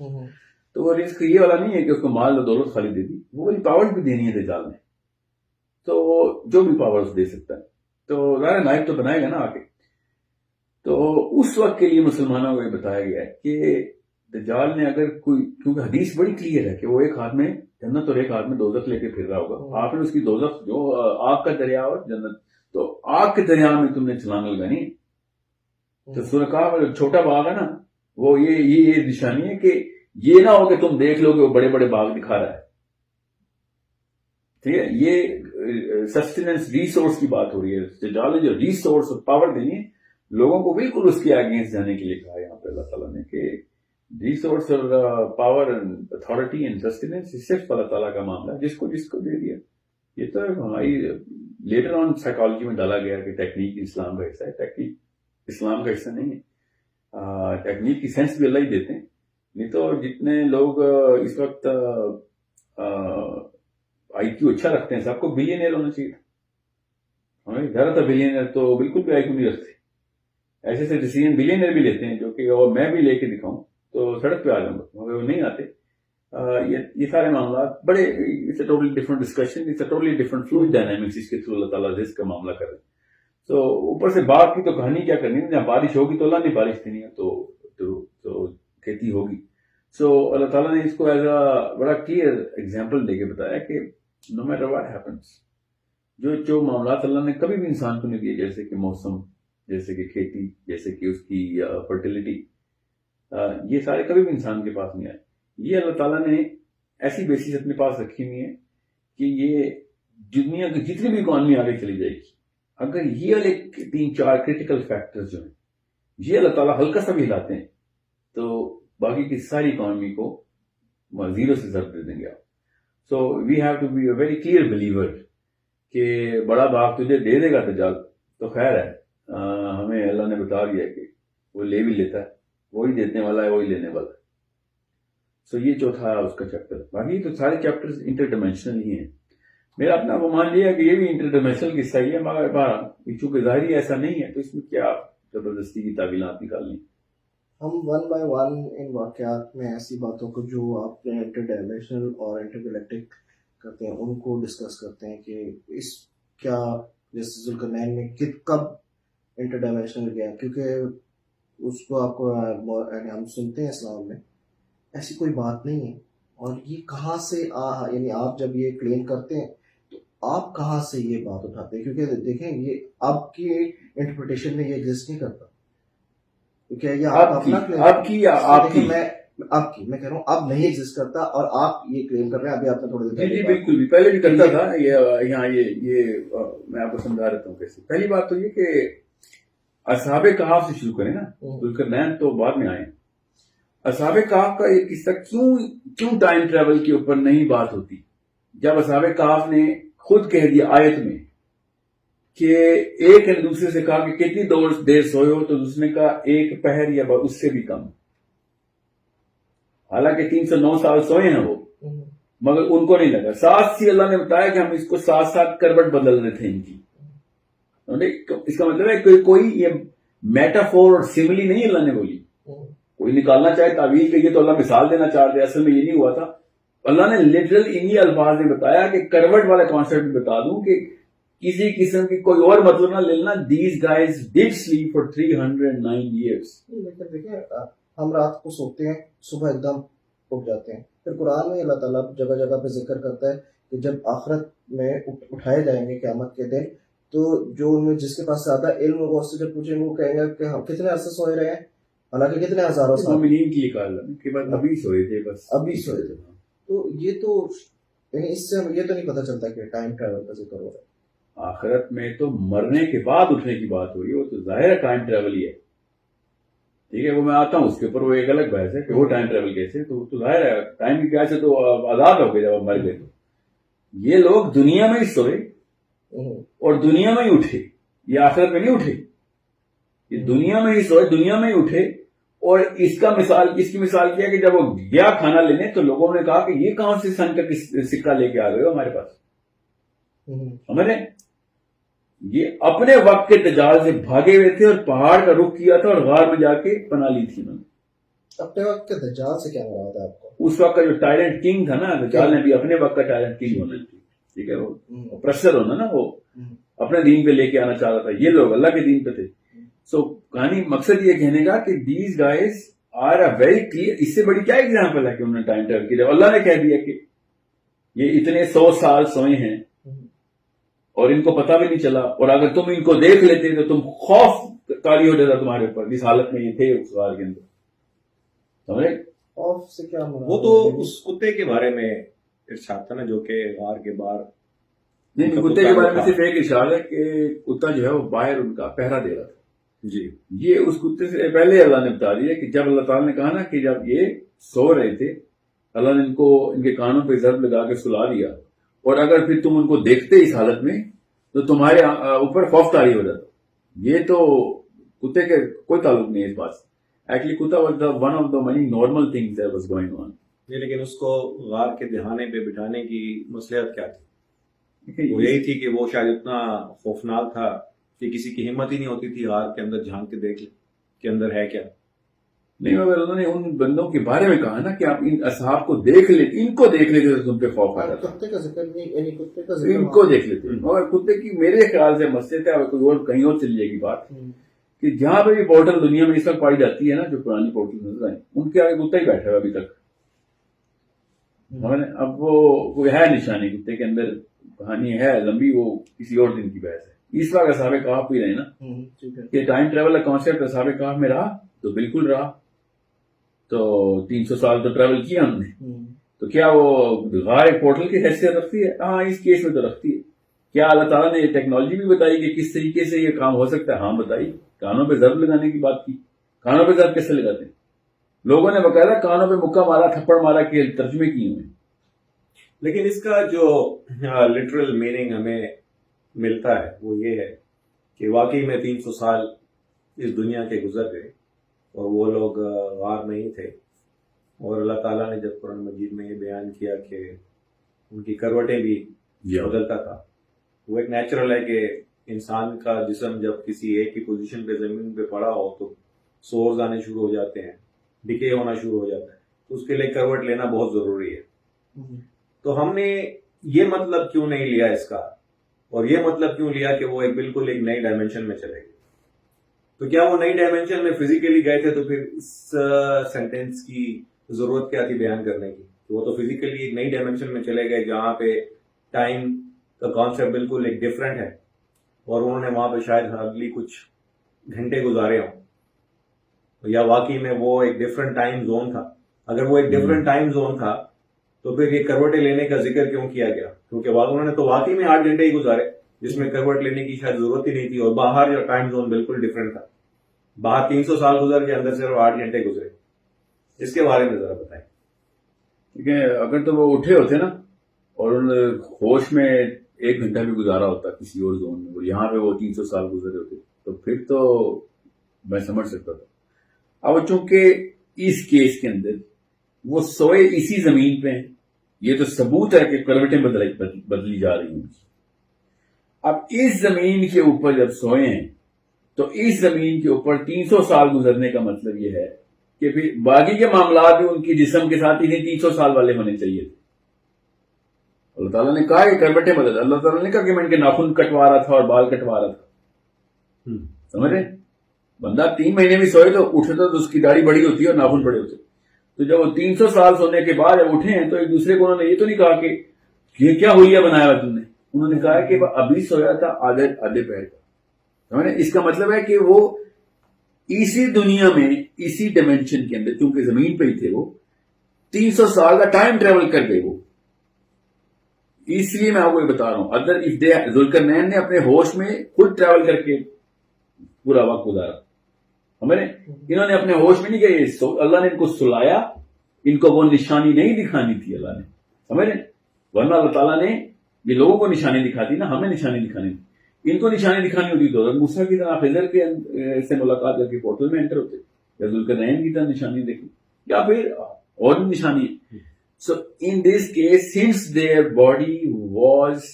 ہے. تو وہ رسک یہ والا نہیں ہے کہ اس کو مال و دولت خالی دے دی, وہ والی پاور بھی دینی ہے دجال نے. تو جو بھی پاور دے سکتا ہے, تو ظاہر نائب تو بنائے گا نا آگے. تو اس وقت کے لیے مسلمانوں کو یہ بتایا گیا ہے کہ دجال نے اگر کوئی, کیونکہ حدیث بڑی کلیئر ہے کہ وہ ایک ہاتھ میں جنت اور ایک ہاتھ میں دوزخ لے کے پھر رہا ہوگا. آپ نے اس کی دوزخ جو آگ کا دریا اور جنت, تو آگ کے دریا میں تم نے چھلانگ لگانی. تو سورہ کہف میں جو چھوٹا باغ ہے نا, وہ یہ نشانی ہے کہ یہ نہ ہو کہ تم دیکھ لو کہ وہ بڑے بڑے باغ دکھا رہا ہے. ٹھیک ہے, یہ سسٹیننس ریسورس کی بات ہو رہی ہے. دجال نے جو ریسورس اور پاور دینی ہے لوگوں کو, بالکل اس کے اگینسٹ جانے کے لیے کہا یہاں پہ اللہ تعالیٰ نے کہ ریسورس اور power and authority and sustenance صرف اللہ تعالیٰ کا معاملہ ہے, جس کو دے دیا. یہ تو ہماری لیٹر آن سائیکالوجی میں ڈالا گیا کہ ٹیکنیک اسلام کا حصہ ہے. ٹیکنیک اسلام کا حصہ نہیں ہے. ٹیکنیک کی سینس بھی اللہ ہی دیتے ہیں. نہیں تو جتنے لوگ اس وقت آئی کیو اچھا رکھتے ہیں, سب کو بلینئر ہونا چاہیے. ہمیں زیادہ تر بلینئر تو بالکل بھی آئی کیو نہیں رکھتے. ایسے سے ڈیسیژن بلینئر بھی لیتے ہیں جو کہ اور میں بھی لے کے دکھاؤں تو سڑک پہ آ جاؤں گا, مگر وہ نہیں آتے. یہ سارے معاملات بڑے, it's a totally different discussion, it's a totally different fluid dynamics اس کے تھرو اللہ تعالیٰ رزق کا معاملہ کر رہے ہیں. تو اوپر سے باغ کی تو کہانی کیا کرنی ہے, جہاں بارش ہوگی تو اللہ نے بارش دینی ہے تو کھیتی ہوگی. سو اللہ تعالیٰ نے اس کو ایز اے بڑا کلیئر ایگزامپل دے کے بتایا کہ نو میٹر واٹ ہیپنس, جو معاملات اللہ نے کبھی بھی انسان کو نہیں دیے, جیسے کہ موسم, جیسے کہ کھیتی, جیسے کہ اس کی فرٹیلٹی, یہ سارے کبھی بھی انسان کے پاس نہیں آئے. یہ اللہ تعالیٰ نے ایسی بیسس اپنے پاس رکھی ہوئی ہے کہ یہ دنیا کی جتنی بھی اکانومی آگے چلی جائے گی، اگر یہ والے 3-4 کرٹیکل فیکٹر جو ہیں یہ اللہ تعالیٰ ہلکا سا بھی ہلاتے ہیں تو باقی کی ساری اکانومی کو زیرو سے ضرب دے دیں گے آپ. So we have to be a very clear believer کہ بڑا باغ تجھے دے دے گا دجال تو خیر ہے، ہمیں اللہ نے بتا دیا کہ وہ لے بھی لیتا ہے، وہی دینے والا ہے وہی لینے والا ہے. سو یہ چوتھا اس کا چیپٹر. باقی تو سارے چیپٹر انٹر ڈائمینشنل ہی ہیں. میرا اپنا وہ مان لیا کہ یہ بھی انٹر ڈائمینشنل قصہ ہی ہے، مگر چونکہ ظاہری ایسا نہیں ہے تو اس میں کیا زبردستی کی تعویلات نکالنی. ہم ون بائی ون ان واقعات میں ایسی باتوں کو جو آپ نے انٹر ڈائمینشنل اور انٹر گلیکٹک کرتے ہیں ان کو ڈسکس کرتے ہیں کہ اس کیا جیسے ذوالقرنین میں کب انٹر ڈائمینشنل گیا، کیونکہ اس کو آپ کو ہم سنتے ہیں اسلام میں ایسی کوئی بات نہیں ہے. اور یہ کہاں سے یعنی آپ جب یہ کلیم کرتے ہیں تو آپ کہاں سے یہ بات اٹھاتے ہیں؟ کیونکہ دیکھیں یہ آپ کی انٹرپریٹیشن میں یہ ایگزسٹ نہیں کرتا، کیونکہ یہ آپ کی میں کہہ رہا ہوں اب نہیں ایگزسٹ کرتا اور آپ یہ کلیم کر رہے ہیں. ابھی آپ نے تھوڑی دیر جی بالکل بھی پہلے بھی کرتا تھا. یہاں یہ میں آپ کو سمجھا رہتا ہوں کیسے. پہلی بات تو یہ کہ اصحاب کہف سے شروع کریں نا، ذوالقرنین تو بعد میں آئے. اصحاب کہف کا یہ قصہ کیوں ٹائم ٹریول کے اوپر نہیں بات ہوتی؟ جب اصحاب کہف نے خود کہہ دیا آیت میں کہ ایک نے دوسرے سے کہا کہ کتنی دیر سوئے ہو، تو دوسرے نے کہا ایک پہر یا اس سے بھی کم. حالانکہ 309 سال سوئے ہیں وہ، مگر ان کو نہیں لگا. ساتھ ہی اللہ نے بتایا کہ ہم اس کو ساتھ کروٹ بدل رہے تھے ان کی. اس کا مطلب ہے کہ کوئی یہ میٹافور اور سملی نہیں اللہ نے بولی. کوئی نکالنا چاہے تعویل کے یہ تو اللہ مثال دینا چاہتے، اصل میں یہ نہیں ہوا تھا. اللہ نے لٹرل انہی الفاظ میں بتایا کہ کروٹ والا کانسیپٹ بتا دوں کہ کسی قسم کی کوئی اور مطلب نہ لینا. These guys did sleep for 309 years. لیکن دیکھیں ہم رات کو سوتے ہیں، صبح ایک دم اٹھ جاتے ہیں. پھر قرآن میں اللہ تعالیٰ جگہ جگہ پہ ذکر کرتا ہے کہ جب آخرت میں اٹھائے جائیں گے قیامت کے دن تو جو ان میں جس کے پاس زیادہ علم ہوگا اس سے جب پوچھیں گے وہ کہیں گے کہ ہم کتنے عرصے سوئے رہے ہیں، حالانکہ کتنے ہزاروں سال مومنین کی کہا اللہ کہ بعد ابھی سوئے تھے، بس ابھی سوئے تھے. تو یہ تو یعنی اس سے ہمیں یہ تو نہیں پتہ چلتا کہ ٹائم ٹریول کا ذکر ہو رہا ہے. آخرت میں تو مرنے کے بعد اٹھنے کی بات ہو رہی ہے، وہ تو ظاہر ہے ٹائم ٹریول ہی ہے. ٹھیک ہے، وہ میں آتا ہوں اس کے اوپر، وہ ایک الگ بحث ہے کہ وہ ٹائم ٹریول کیسے. تو ظاہر ہے ٹائم کی کیا سے تو آزاد ہو گئے جب آپ مر گئے. تو یہ لوگ دنیا میں ہی سوئے اور دنیا میں ہی اٹھے، یہ آخرت میں نہیں اٹھے. یہ دنیا میں ہی سوئے، دنیا میں ہی اٹھے. اور اس کی مثال کیا کہ جب وہ گیا کھانا لینے تو لوگوں نے کہا کہ یہ کہاں سے سن کا سکہ لے کے آ گئے ہو ہمارے پاس. سمجھے، یہ اپنے وقت کے دجال سے بھاگے ہوئے تھے اور پہاڑ کا رخ کیا تھا اور غار میں جا کے پناہ لی تھی انہوں نے. اپنے وقت کے دجال سے کیا مراد ہے آپ کو؟ اس وقت کا جو ٹائرنٹ کنگ تھا نا، دجال نے بھی اپنے وقت کا ٹائرنٹ کنگ ہونا تھی. ٹھیک ہے، وہ پریشر ہونا نا، وہ اپنے دین پہ لے کے آنا چاہ رہا تھا. یہ لوگ اللہ کے دین پہ تھے. سو کہانی مقصد یہ کہنے کا کہ these guys are a very clear. اس سے بڑی کیا ایگزامپل ہے کہ انہوں نے ٹائم ٹریول کیا. اللہ نے کہہ دیا کہ یہ اتنے 100 سال سوئے ہیں اور ان کو پتہ بھی نہیں چلا، اور اگر تم ان کو دیکھ لیتے تو تم خوف کاری ہو جاتا تمہارے اوپر. اس حالت میں یہ تھے اس غار کے اندر. سمجھے، خوف سے کیا مراد؟ وہ تو اس کتے کے بارے میں ارشاد تھا نا جو کہ غار کے باہر. نہیں، کتے کے بارے میں صرف ایک ارشاد ہے کہ کتا جو ہے وہ باہر ان کا پہرا دے رہا تھا. جی، یہ اس کتے سے پہلے اللہ نے بتا دیا کہ جب اللہ تعالیٰ نے کہا نا کہ جب یہ سو رہے تھے اللہ نے ان کو ان کے کانوں پہ ضرب لگا کے سلا دیا، اور اگر پھر تم ان کو دیکھتے اس حالت میں تو تمہارے اوپر خوف طاری ہو جاتا. یہ تو کتے کے کوئی تعلق نہیں ہے اس بات سے. ایکچولی کتا was one of the many normal things that was going on. لیکن اس کو غار کے دہانے پہ بٹھانے کی مصلحت کیا تھی؟ وہ یہی تھی کہ وہ شاید اتنا خوفناک تھا کہ کسی کی ہمت ہی نہیں ہوتی تھی غار کے اندر جھانک کے دیکھ لے کہ اندر ہے کیا. نہیں، مگر انہوں نے ان بندوں کے بارے میں کہا نا کہ آپ ان اصحاب کو دیکھ لیتے، ان کو دیکھ لیتے تو تم پہ خوف آ جاتا. کتے کا ذکر نہیں، یعنی کتے کا ذکر ان کو دیکھ لیتے. اور کتے کی میرے خیال سے مسئلہ ہے، کوئی اور کہیں اور چل جائے گی بات، کہ جہاں پہ بھی پورٹل دنیا میں اس وقت پائی جاتی ہے نا، جو پرانی پورٹل نظر آئیں ان کے آگے کتا ہی بیٹھا ہے ابھی تک. اب وہ ہے نشانی کتے کے اندر، کہانی ہے لمبی، وہ کسی اور دن کی بحث ہے. اس وقت اصحاب کہف بھی رہے نا کہ ٹائم ٹریول کا کانسیپٹ اصحاب کہف میں رہا تو بالکل رہا. تو 300 سال تو ٹریول کیا ہم نے, تو کیا وہ غار ایک پورٹل کی حیثیت رکھتی ہے؟ ہاں اس کیس میں تو رکھتی ہے. کیا اللہ تعالیٰ نے یہ ٹیکنالوجی بھی بتائی کہ کس طریقے سے یہ کام ہو سکتا ہے؟ ہاں بتائی. کانوں پہ ضرب لگانے کی بات کی. کانوں پہ ضرب کیسے لگاتے ہیں؟ لوگوں نے باقاعدہ کانوں پہ مکہ مارا, تھپڑ مارا کے ترجمے کیے ہوئے. لیکن اس کا جو لٹرل میننگ ہمیں ملتا ہے وہ یہ ہے کہ واقعی میں 300 سال اس دنیا کے گزر گئے اور وہ لوگ غار میں ہی تھے, اور اللہ تعالیٰ نے جب قرآن مجید میں یہ بیان کیا کہ ان کی کروٹیں بھی بدلتا تھا. وہ ایک نیچرل ہے کہ انسان کا جسم جب کسی ایک ہی پوزیشن پہ زمین پہ پڑا ہو تو سورز آنے شروع ہو جاتے ہیں, ڈکے ہونا شروع ہو جاتا ہے, تو اس کے لیے کروٹ لینا بہت ضروری ہے. تو ہم نے یہ مطلب کیوں نہیں لیا اس کا, اور یہ مطلب کیوں لیا کہ وہ بالکل ایک نئی ڈائمینشن میں چلے گئے؟ تو کیا وہ نئی ڈائمینشن میں فزیکلی گئے تھے تو پھر اس سینٹینس کی ضرورت کیا تھی بیان کرنے کی؟ وہ تو فزیکلی ایک نئی ڈائمینشن میں چلے گئے جہاں پہ ٹائم کا کانسیپٹ بالکل ایک ڈفرینٹ ہے, اور انہوں نے وہاں پہ شاید ہارڈلی کچھ گھنٹے گزارے ہوں, یا واقعی میں وہ ایک ڈفرینٹ ٹائم زون تھا. اگر وہ ایک ڈفرینٹ ٹائم زون تھا تو پھر یہ کروٹیں لینے کا ذکر کیوں کیا گیا؟ کیونکہ انہوں نے تو واقعی میں 8 گھنٹے ہی گزارے جس میں کروٹ لینے کی شاید ضرورت ہی نہیں تھی, اور باہر جو ٹائم زون بالکل ڈفرینٹ تھا. باہر 300 سال گزر کے اندر صرف 8 گھنٹے گزرے. اس کے بارے میں ذرا بتائیں. ٹھیک ہے, اگر تو وہ اٹھے ہوتے نا اور انہوں نے ہوش میں 1 گھنٹہ بھی گزارا ہوتا کسی اور زون میں, اور یہاں پہ وہ 300 سال گزرے ہوتے, تو پھر تو میں سمجھ سکتا تھا. اب چونکہ اس کیس کے اندر وہ سوئے اسی زمین پہ ہیں, یہ تو ثبوت ہے کہ کروٹیں بدلی جا رہی ہیں. اب اس زمین کے اوپر جب سوئے ہیں تو اس زمین کے اوپر 300 سال گزرنے کا مطلب یہ ہے کہ پھر باقی کے معاملات بھی ان کی جسم کے ساتھ انہیں 300 سال والے ہونے چاہیے تھے. اللہ تعالیٰ نے کہا کہ کروٹیں بدل, اللہ تعالیٰ نے کہا کہ میں ان کے ناخن کٹوا رہا تھا اور بال کٹوا رہا تھا. سمجھ رہے؟ بندہ 3 مہینے بھی سوئے تو اٹھتا تو اس کی داڑھی بڑی ہوتی ہے اور ناخن بڑے ہوتے. تو جب وہ 300 سال سونے کے بعد جب اٹھے ہیں تو ایک دوسرے کو انہوں نے یہ تو نہیں کہا کہ یہ کیا ہوئی ہے بنایا ہوا تم نے. انہوں نے کہا کہ وہ ابھی سویا تھا آدھے پہر کا. سمجھ رہے؟ اس کا مطلب ہے کہ وہ اسی دنیا میں اسی ڈائمینشن کے اندر چونکہ زمین پہ ہی تھے وہ 300 سال کا ٹائم ٹریول کر گئے وہ. اس لیے میں آپ کو یہ بتا رہا ہوں, ادھر ذوالقرنین نے اپنے ہوش میں خود ٹریول کر کے پورا وقت گزارا. ہمارے انہوں نے اپنے ہوش میں نہیں کہ اللہ نے ان کو سلایا, ان کو وہ نشانی نہیں دکھانی تھی اللہ نے. سمجھ رہے؟ ورنہ اللہ تعالیٰ نے یہ لوگوں کو نشانی دکھاتی نا, ہمیں نشانی دکھانی تھی. ان کو نشانی دکھانی ہوتی تو موسیٰ کی طرح خضر کے سے ملاقات کر کے پورٹل میں انٹر ہوتے, یا ذوالقرنین کی طرح نشانی دیکھی, یا پھر اور بھی نشانی ہے. So in this case, since their body was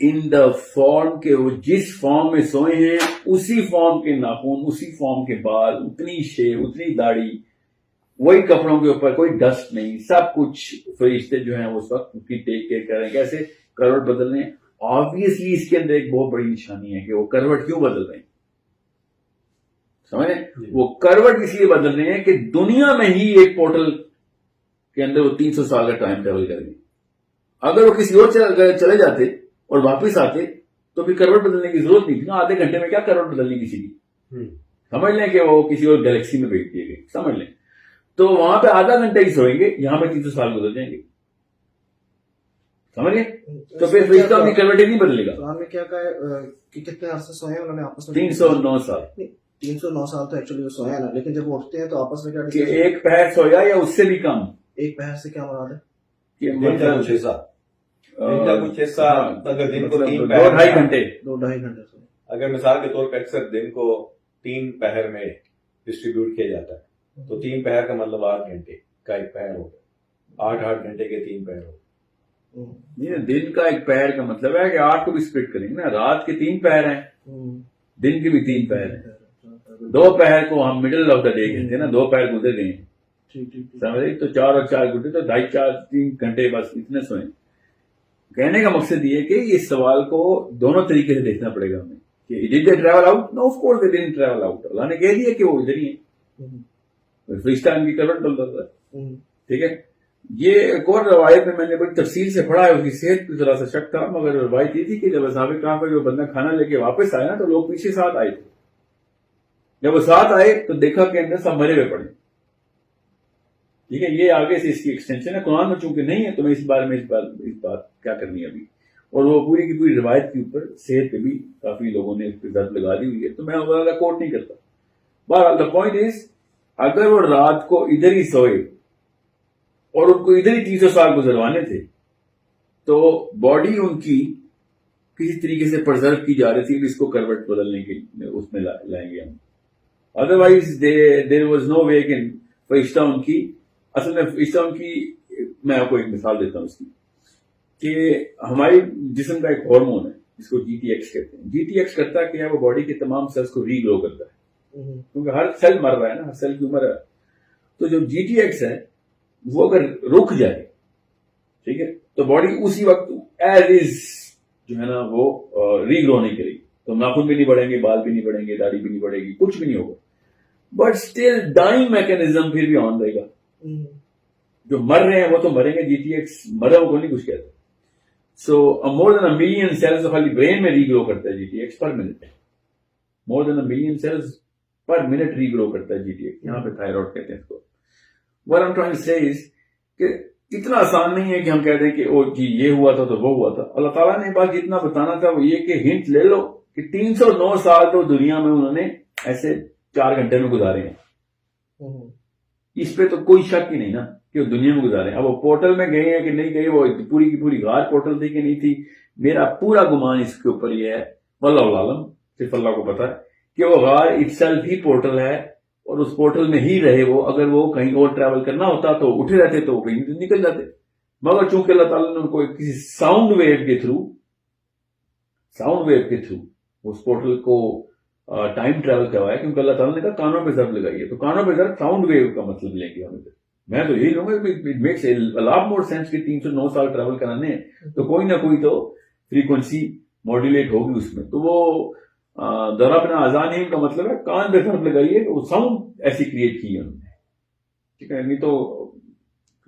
in the form کہ وہ جس فارم میں سوئے ہیں اسی فارم کے ناخن, اسی فارم کے بال, اتنی شیو, اتنی داڑھی, وہی کپڑوں کے اوپر کوئی ڈسٹ نہیں, سب کچھ فرشتے جو ہیں اس وقت کی ٹیک کیئر کر رہے ہیں. کیسے کروٹ بدل رہے ہیں؟ آبویسلی اس کے اندر ایک بہت بڑی نشانی ہے کہ وہ کروٹ کیوں بدل رہے ہیں. سمجھیں؟ وہ کروٹ اس لیے بدل رہے ہیں کہ دنیا میں ہی ایک پورٹل کے اندر وہ 300 سال کا ٹائم ٹریول کر گئے. اگر وہ کسی اور چلے جاتے اور واپس آتے تو پھر کروٹ بدلنے کی ضرورت نہیں تھی نا. آدھے گھنٹے میں کیا کروٹ بدلنی کسی کی؟ سمجھ لیں کہ وہ کسی اور گلیکسی میں بھیج دیے گئے, سمجھ لیں. تو وہاں پہ آدھا گھنٹہ ہی سوئیں گے, یہاں پہ 300 سال گزر جائیں گے. سمجھ گئے؟ تو پھر فرشتہ اپنی کروٹیں نہیں بدلے گا. قرآن میں کیا کہا ہے کہ کتنے عرصے سوئے ہیں انہوں نے آپس میں؟ 309 سال. 309 سال تو ایکچولی وہ سوئے نا, لیکن جب اٹھتے ہیں تو آپس میں کیا کہ ایک پہر سویا یا اس سے بھی کم. ایک پہر سے کیا مراد ہے؟ دن کا کچھ حصہ اگر دن کو 2-2.5 گھنٹے 2-2.5 گھنٹے سوئے. اگر مثال کے طور پہ اکثر دن کو 3 پہر میں ڈسٹریبیوٹ کیا جاتا ہے تو 3 پہر کا مطلب 8 گھنٹے کا ایک پہر ہوگا. 8 گھنٹے کے 3 پہر ہوگا. دن کا ایک پہر کا مطلب ہے کہ 8 کو بھی سپلٹ کریں گے نا. رات کے 3 پہر ہیں, دن کے بھی 3 پہر ہیں. 2 پہر کو ہم مڈل آف دا ڈے کہتے ہیں نا, 2 پہر گزر گئے ہیں. سمجھ تو 4 اور 4 گھنٹے تو 2.5-4-3 گھنٹے بس اتنے سوئیں. کہنے کا مقصد یہ ہے کہ اس سوال کو دونوں طریقے سے دیکھنا پڑے گا ہمیں کہ did they travel out? No, of course they didn't travel out. اللہ نے کہہ دیا کہ وہ ادھر ہی ہیں, فرشتہ ان کی کروٹ بدل رہا ہے. ٹھیک ہے, یہ ایک اور روایت میں نے بڑی تفصیل سے پڑھا ہے, اس کی صحت کی ذرا سا شک تھا, مگر روایت یہ تھی کہ جب اصحاب کہف کا جو بندہ کھانا لے کے واپس آیا نا تو لوگ پیچھے ساتھ آئے تھے. جب وہ ساتھ آئے تو دیکھا کہ اندر سب مرے ہوئے پڑے. ٹھیک ہے, یہ آگے سے اس کی ایکسٹینشن ہے. قرآن میں چونکہ نہیں ہے تو میں اس بارے میں اس بات کیا کرنی ہے ابھی. اور وہ پوری کی پوری روایت کے اوپر صحت پہ بھی کافی لوگوں نے اس پہ زد لگا دی ہوئی ہے, تو میں زیادہ کوٹ نہیں کرتا. بہرحال دا پوائنٹ از, اگر وہ رات کو ادھر ہی سوئے اور ان کو ادھر ہی 300 سال گزروانے تھے تو باڈی ان کی کسی طریقے سے پرزرو کی جا رہی تھی, اس کو کروٹ بدلنے کے اس میں لائیں گے ہم. ادروائز دیر واز نو وے کہ فرشتہ ان کی, اصل میں فرشتہ ان کی, میں آپ کو ایک مثال دیتا ہوں اس کی, کہ ہماری جسم کا ایک ہارمون ہے جس کو جی ٹی ایکس کہتے ہیں. جی ٹی ایکس کرتا ہے کہ وہ باڈی کے تمام سیلز کو ری گرو کرتا ہے, کیونکہ ہر سیل مر رہا ہے نا, ہر سیل کی عمر ہے. تو جو جی ٹی ایکس ہے وہ اگر رک جائے, ٹھیک ہے, تو باڈی اسی وقت ایز از جو ہے نا وہ ری گرو نہیں کرے گی. تو ناخن بھی نہیں بڑھیں گے, بال بھی نہیں بڑھیں گے, داڑھی بھی نہیں بڑھے گی, کچھ بھی نہیں ہوگا. بٹ اسٹل ڈائنگ میکینزم پھر بھی آن رہے گا. جو مر رہے ہیں وہ تو مریں گے, جی ٹی ایکس مرے کو نہیں کچھ کہتے. So more than 1 million cells خالی برین میں ری گرو کرتا ہے جی ٹی ایکس per minute. More than 1 million cells per minute regrow کرتا ہے جی ٹی ایکس. یہاں پہ تھائرائڈ کہتے ہیں اس کو. What I'm trying to say is کہ اتنا آسان نہیں ہے کہ ہم کہہ دیں کہ او جی یہ ہوا تھا تو وہ ہوا تھا. اللہ تعالیٰ نے بات جتنا بتانا تھا وہ یہ کہ ہنٹ لے لو کہ 309 سال تو دنیا میں انہوں نے ایسے 4 گھنٹے میں گزارے ہیں. اس پہ تو کوئی شک ہی نہیں نا کہ وہ دنیا میں گزارے ہیں. اب وہ پورٹل میں گئے ہیں کہ نہیں گئے, وہ پوری کی پوری غار پورٹل تھی کہ نہیں تھی, میرا پورا گمان اس کے اوپر یہ ہے, واللہ عالم, صرف اللہ کو پتا ہے, کہ وہ غار اٹسیلف ہی پورٹل ہے اور اس پورٹل میں ہی رہے وہ. اگر وہ کہیں اور ٹریول کرنا ہوتا تو اٹھے رہتے تو وہ کہیں نکل جاتے. مگر چونکہ اللہ تعالیٰ نے ان کو کسی ساؤنڈ ویو کے تھرو اس پورٹل کو ٹائم ٹریول کروایا, کیونکہ اللہ تعالیٰ نے کہا کانوں پہ ضرب لگائیے, تو کانوں پہ ضرب ساؤنڈ ویو کا مطلب لیں گے ہم. میں تو یہی لوں گا, it makes a lot more sense کہ 309 سال ٹریول کرانے ہیں تو کوئی نہ کوئی تو فریکوینسی ماڈولیٹ ہوگی اس میں. تو وہ ضربنا اذانہم کا مطلب ہے کان پہ ضرب لگائیے, وہ ساؤنڈ ایسی کریٹ کی ہے انہوں نے. ٹھیک ہے, نہیں تو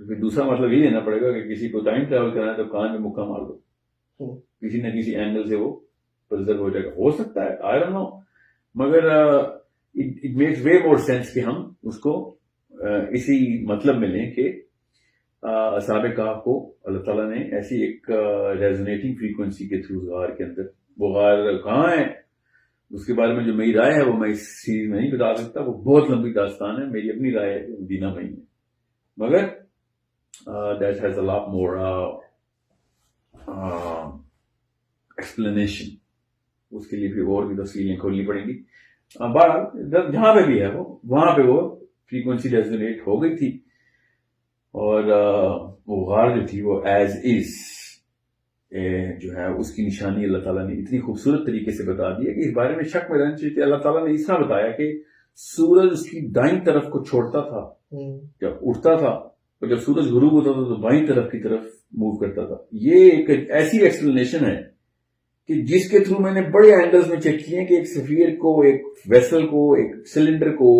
پھر دوسرا مطلب یہ لینا پڑے گا کہ کسی کو ٹائم ٹریول کرنا ہے تو کان میں مکہ مار دو, کسی نہ کسی اینگل سے وہ پرزرو ہو جائے گا. ہو سکتا ہے, آئی ڈونٹ نو, مگر it makes way more sense کہ ہم اس کو اسی مطلب میں لیں کہ اصحاب کہف کو اللہ تعالیٰ نے ایسی ایک ریزونیٹنگ فریکوینسی کے تھرو غار کے اندر, وہ غار کہاں ہے اس کے بارے میں جو میری رائے ہے وہ میں اس سیریز میں نہیں بتا سکتا, وہ بہت لمبی داستان ہے. میری اپنی رائے ہے مدینہ میں ہی, مگر that has a lot more explanation. اس کے لیے پھر اور بھی تفصیلیں کھولنی پڑیں گی. بہرحال جہاں پہ بھی ہے وہ, وہاں پہ وہ فریکوینسی ریزونیٹ ہو گئی تھی, اور وہ غار جو تھی وہ ایز از جو ہے اس کی نشانی اللہ تعالیٰ نے اتنی خوبصورت طریقے سے بتا دی ہے کہ اس بارے میں شک میں رہنا چاہیے. اللہ تعالیٰ نے اس طرح بتایا کہ سورج اس کی دائیں طرف کو چھوڑتا تھا جب اٹھتا تھا, اور جب سورج غروب ہوتا تھا تو بائیں طرف کی طرف موو کرتا تھا. یہ ایک ایسی ایکسپلینیشن ہے کہ جس کے تھرو میں نے بڑے اینگلز میں چیک کیے کہ ایک سفیر کو, ایک ویسل کو, ایک سلنڈر کو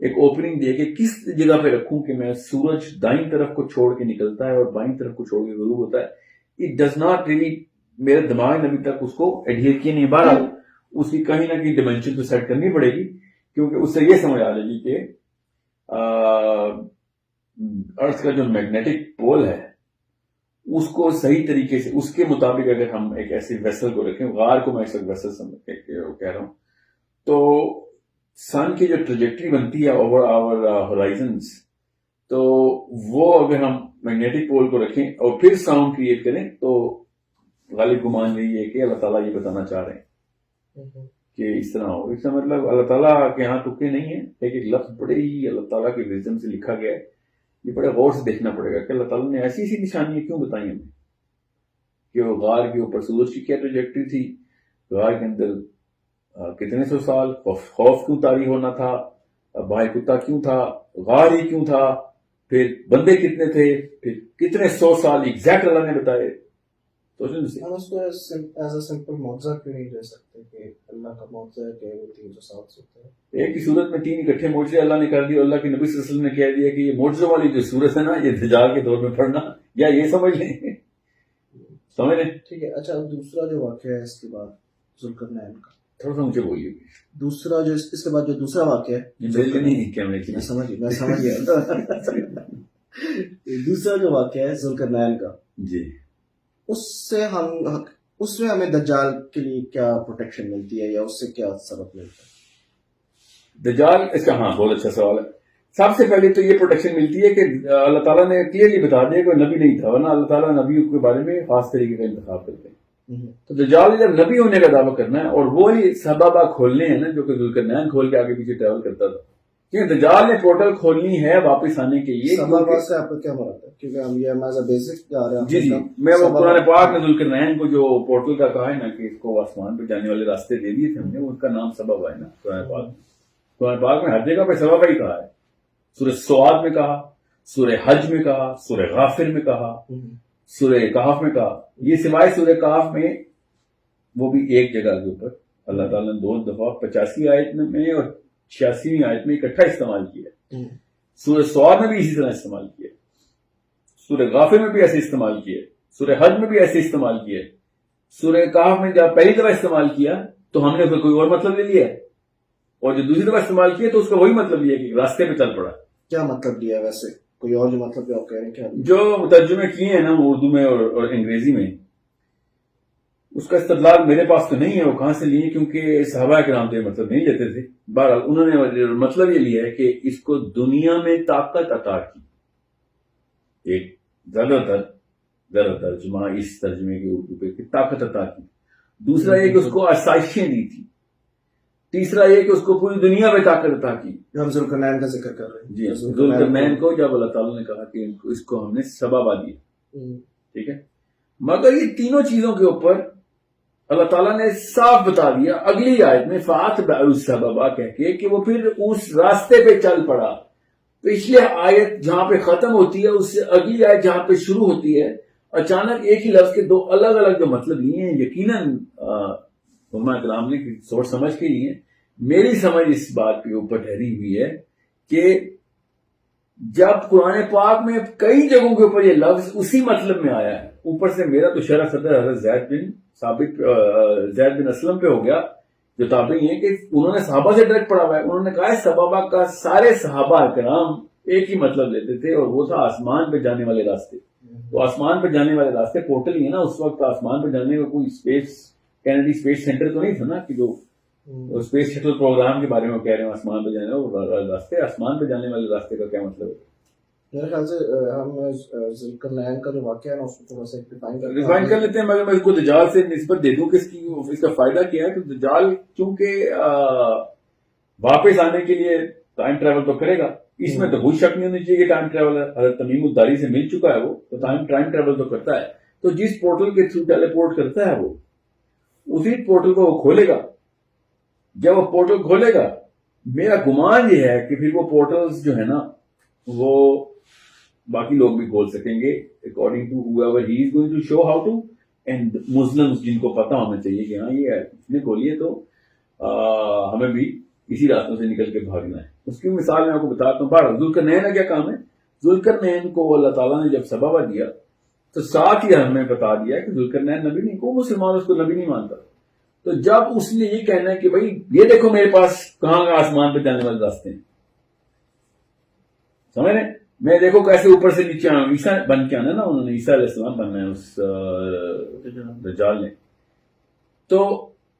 ایک اوپننگ دے کے کس جگہ پہ رکھوں کہ میں سورج دائیں طرف کو چھوڑ کے نکلتا ہے اور بائیں طرف کو چھوڑ کے غروب ہوتا ہے. اٹ ڈز ناٹ ریلی, میرے دماغ نے ابھی تک اس کو ایڈہیر کیا نہیں. بہرحال اس کی کہیں نہ کہیں ڈائمینشن تو سیٹ کرنی پڑے گی, کیونکہ اس سے یہ سمجھ آ جائے گی کہ ارتھ کا جو میگنیٹک پول ہے اس کو صحیح طریقے سے اس کے مطابق اگر ہم ایک ایسے ویسل کو رکھیں, غار کو میں اس وقت ویسل کہہ رہا ہوں, تو سن کی جو ٹریجیکٹری بنتی ہے اوور آور ہورائزنز, تو وہ اگر ہم میگنیٹک پول کو رکھیں اور پھر ساؤنڈ کریٹ کریں تو غالب گمان یہی ہے کہ اللہ تعالیٰ یہ بتانا چاہ رہے ہیں کہ اس طرح ہو. اس کا مطلب اللہ تعالیٰ کے ہاں تکے نہیں ہیں, ایک لفظ بڑے ہی اللہ تعالیٰ کے وزڈم سے لکھا گیا ہے. یہ بڑے غور سے دیکھنا پڑے گا کہ اللہ تعالیٰ نے ایسی ایسی نشانیاں کیوں بتائی ہمیں, کہ وہ غار کے اوپر سورج کی کیا ٹریجیکٹری تھی, غار کے اندر کتنے سو سال خوف کیوں طاری ہونا تھا, بھائی کتا کیوں تھا, غار ہی کیوں تھا, پھر بندے کتنے تھے, پھر کتنے 100 سال ایگزیکٹ اللہ نے بتائے. تو ہم اس کو ایز اے سمپل معجزہ کیوں نہیں لے سکتے کہ اللہ کا معجزہ ہے کہ وہ 300 سال سے ہوتا ہے. ایک ہی صورت میں 3 اکٹھے معجزے اللہ نے کر دیے, اور اللہ کے نبی صلی اللہ علیہ وسلم نے کہہ دیا کہ یہ معجزوں والی جو صورت ہے نا یہ دجال کے دور میں پڑھنا, یا یہ سمجھ لیں سمجھ لیں. ٹھیک ہے. اچھا, اب دوسرا جو واقعہ ہے اس کے بعد ذوالقرنین کا, تھوڑا سا مجھے بولیے. دوسرا جو اس کے بعد جو دوسرا واقعہ ہے, نہیں کیمرے کی میں سمجھ گیا. دوسرا جو واقعہ ہے ذوالقرنین کا, جی, اس میں ہمیں دجال کے لیے کیا پروٹیکشن ملتی ہے یا اس سے کیا سبق ملتا ہے؟ دجال اس کا, ہاں بہت اچھا سوال ہے. سب سے پہلے تو یہ پروٹیکشن ملتی ہے کہ اللہ تعالیٰ نے کلیئرلی بتا دیا کہ نبی نہیں تھا, ورنہ اللہ تعالیٰ نبیوں کے بارے میں خاص طریقے کا انتخاب کرتے ہیں. تو دجال جب نبی ہونے کا دعویٰ کرنا ہے, اور وہی سبابہ کھولنے ہیں نا جو کہ ذوالقرنین کھول کے آگے پیچھے ٹریول کرتا تھا, کیونکہ دجال نے پورٹل کھولنی ہے واپس آنے کے لیے. سبابہ سے آپ کو کیا مراد ہے؟ کیونکہ ہم یہ ہمارا بیسک جا رہے ہیں. جی, میں وہ قرآن پاک نے ذوالقرنین کو جو پورٹل کا کہا ہے نا کہ اس کو آسمان پہ جانے والے راستے دے دیے تھے ہم نے, اس کا نام سبابہ ہے نا قرآن پاک میں ہر جگہ پہ سبابہ ہی کہا ہے. سورہ سواد میں کہا, سورہ حج میں کہا, سورہ غافر میں کہا, سورہ کہف میں کہا. یہ سوائے سورہ کہف میں وہ بھی ایک جگہ کے اوپر اللہ تعالیٰ نے 2 دفعہ 85 آیت میں اور 86ویں آیت میں اکٹھا استعمال کیا. سورہ سواد میں بھی اسی طرح استعمال کیا, سورہ غافر میں بھی ایسے استعمال کیا, سورہ حج میں بھی ایسے استعمال کیا. سورہ کہف میں جب پہلی دفعہ استعمال کیا تو ہم نے پھر کوئی اور مطلب لے لیا, اور جو دوسری دفعہ استعمال کیا تو اس کا وہی مطلب لیا کہ راستے پہ چل پڑا. کیا مطلب لیا ویسے؟ کوئی اور جو مطلب آپ کہہ رہے ہیں کیا جو ترجمے کیے ہیں نا اردو میں اور انگریزی میں, اس کا استدلال میرے پاس تو نہیں ہے وہ کہاں سے لیے, کیونکہ صحابہ کرام تو یہ مطلب نہیں لیتے تھے. بہرحال انہوں نے مطلب یہ لیا ہے کہ اس کو دنیا میں طاقت عطا کی. ایک زیادہ تر ترجمہ اس ترجمے کے اردو پہ کہ طاقت عطا کی. دوسرا یہ کہ اس کو آسائشیں دی تھی. تیسرا یہ کہ اس کو پوری دنیا میں طاقت عطا کی. ہم ذوالقرنین کا ذکر کر رہے ہیں. جی, ذوالقرنین کو جب اللہ تعالیٰ نے کہا کہ اس کو ہم نے سبابہ دیا, ٹھیک ہے, مگر یہ تینوں چیزوں کے اوپر اللہ تعالیٰ نے صاف بتا دیا اگلی آیت میں فَأَتْبَعُوا السَّبَبَ کہہ کے کہ وہ پھر اس راستے پہ چل پڑا. پچھلے آیت جہاں پہ ختم ہوتی ہے اس سے اگلی آیت جہاں پہ شروع ہوتی ہے, اچانک ایک ہی لفظ کے 2 الگ الگ جو مطلب لیے ہیں. یقیناً علماء کرام نے سوچ سمجھ کے لیے. میری سمجھ اس بات کے اوپر ٹھہری ہوئی ہے کہ جب قرآن پاک میں کئی جگہوں کے اوپر یہ لفظ اسی مطلب میں آیا ہے, اوپر سے میرا تو شرح صدر حضرت زید بن اسلم پہ ہو گیا جو تابعی ہیں کہ انہوں نے صحابہ سے ڈائریکٹ پڑھا ہوا ہے. انہوں نے کہا ہے سبابہ کا سارے صحابہ کرام ایک ہی مطلب لیتے تھے, اور وہ تھا آسمان پہ جانے والے راستے. تو آسمان پہ جانے والے راستے پورٹل ہی ہے نا. اس وقت آسمان پہ جانے کا کوئی کینیڈی اسپیس سینٹر تو نہیں تھا نا کہ جو اسپیس شٹل پروگرام کے بارے میں کہہ رہے ہیں آسمان پہ جانے والے راستے. آسمان پہ جانے والے راستے کا کیا مطلب ہے؟ میرے خیال سے ہم ذوالقرنین کا جو واقعہ ہے نا اس کو تھوڑا سا ریفائن کر لیتے ہیں. مگر میں اس کو دجال سے نسبت دے دوں کہ اس کا فائدہ کیا ہے. تو دجال چونکہ واپس آنے کے لیے ٹائم ٹریول تو کرے گا, اس میں تو کوئی شک نہیں ہونی چاہیے کہ ٹائم ٹریول حضرت تمیم الداری سے مل چکا ہے, وہ تو ٹائم ٹریول تو کرتا ہے. تو جس پورٹل کے تھرو ٹیلی پورٹ کرتا ہے وہ اسی پورٹل کو وہ کھولے گا. جب وہ پورٹل کھولے گا میرا گمان یہ ہے کہ پھر وہ پورٹلز جو ہے نا وہ باقی لوگ بھی کھول سکیں گے according to whoever he is going to show how to, and Muslims جن کو پتہ ہونا چاہیے کہ ہاں یہ اس نے کھولی ہے تو ہمیں بھی اسی راستوں سے نکل کے بھاگنا ہے. اس کی مثال میں آپ کو بتاتا ہوں. بار ذوالقرنین کا کیا کام ہے؟ ذوالقرنین کو اللہ تعالیٰ نے جب سبابہ دیا تو ساتھ ہی ہمیں بتا دیا کہ ذوالقرنین نبی نہیں, کوئی مسلمان اس کو نبی نہیں مانتا. تو جب اس نے یہ کہنا ہے کہ بھائی یہ دیکھو میرے پاس کہاں کا آسمان پہ جانے والے راستے ہیں, سمجھ رہے, میں دیکھو کیسے اوپر سے نیچے آؤں. عیسیٰ بن کے آنا نا, انہوں نے عیسیٰ علیہ السلام بننا ہے اس دجال نے. تو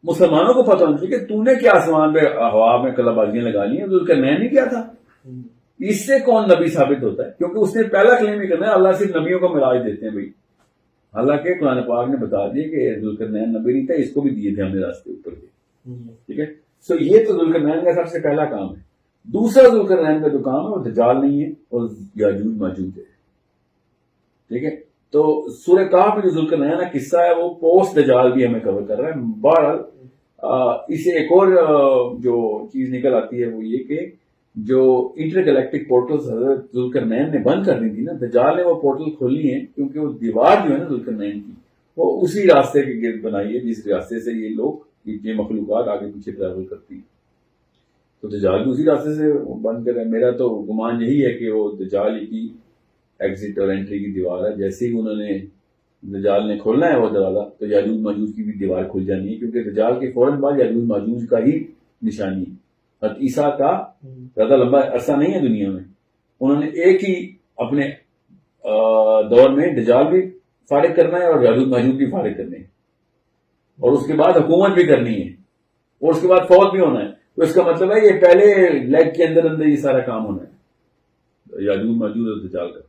مسلمانوں کو پتہ ہونا چاہیے کہ تو نے کیا آسمان پہ ہوا میں کلا بازیاں لگا لی ہیں, ذوالقرنین نے کیا تھا. اس سے کون نبی ثابت ہوتا ہے؟ کیونکہ اس نے پہلا کلیم ہی کرنا ہے اللہ صرف نبیوں کو معراج دیتے ہیں بھائی. حالانکہ قرآن پاک نے بتا دیا کہ ذوالقرنین نبی نہیں تھا, اس کو بھی دیے تھے ہم نے راستے اوپر کے, ٹھیک ہے. سو یہ تو ذوالقرنین کا سب سے پہلا کام ہے. دوسرا ذوالقرنین کا جو کام ہے وہ دجال نہیں ہے اور یاجوج ماجوج ہے, ٹھیک ہے. تو سورہ کہف میں جو ذوالقرنین کا قصہ ہے وہ پوسٹ دجال بھی ہمیں کور کر رہا ہے. بہرحال اسے ایک اور جو چیز نکل آتی ہے وہ یہ کہ جو انٹر گلیکٹک پورٹلز حضرت ذوالقرنین نے بند کر دی تھی نا, دجال نے وہ پورٹل کھولی ہیں کیونکہ وہ دیوار جو ہے نا ذوالقرنین کی وہ اسی راستے کے گرد بنائی ہے جس راستے سے یہ لوگ یہ مخلوقات آگے پیچھے ٹریول کرتی ہیں. تو دجال بھی اسی راستے سے بند کر رہے ہیں. میرا تو گمان یہی ہے کہ وہ دجال کی ایگزٹ اور انٹری کی دیوار ہے. جیسے ہی انہوں نے دجال نے کھولنا ہے وہ دروازہ تو یاجوج ماجوج کی بھی دیوار کھل جانی ہے، کیونکہ دجال کے فوراً بعد یاجوج ماجوج کا ہی نشانی ہے۔ حضرت عیسیٰ کا زیادہ لمبا عرصہ نہیں ہے دنیا میں، انہوں نے ایک ہی اپنے دور میں دجال بھی فارغ کرنا ہے اور یاجوج ماجوج بھی فارغ کرنے ہیں، اور اس کے بعد حکومت بھی کرنی ہے، اور اس کے بعد فوت بھی ہونا ہے۔ تو اس کا مطلب ہے یہ پہلے لیگ کے اندر اندر یہ سارا کام ہونا ہے یاجوج ماجوج اور دجال کا۔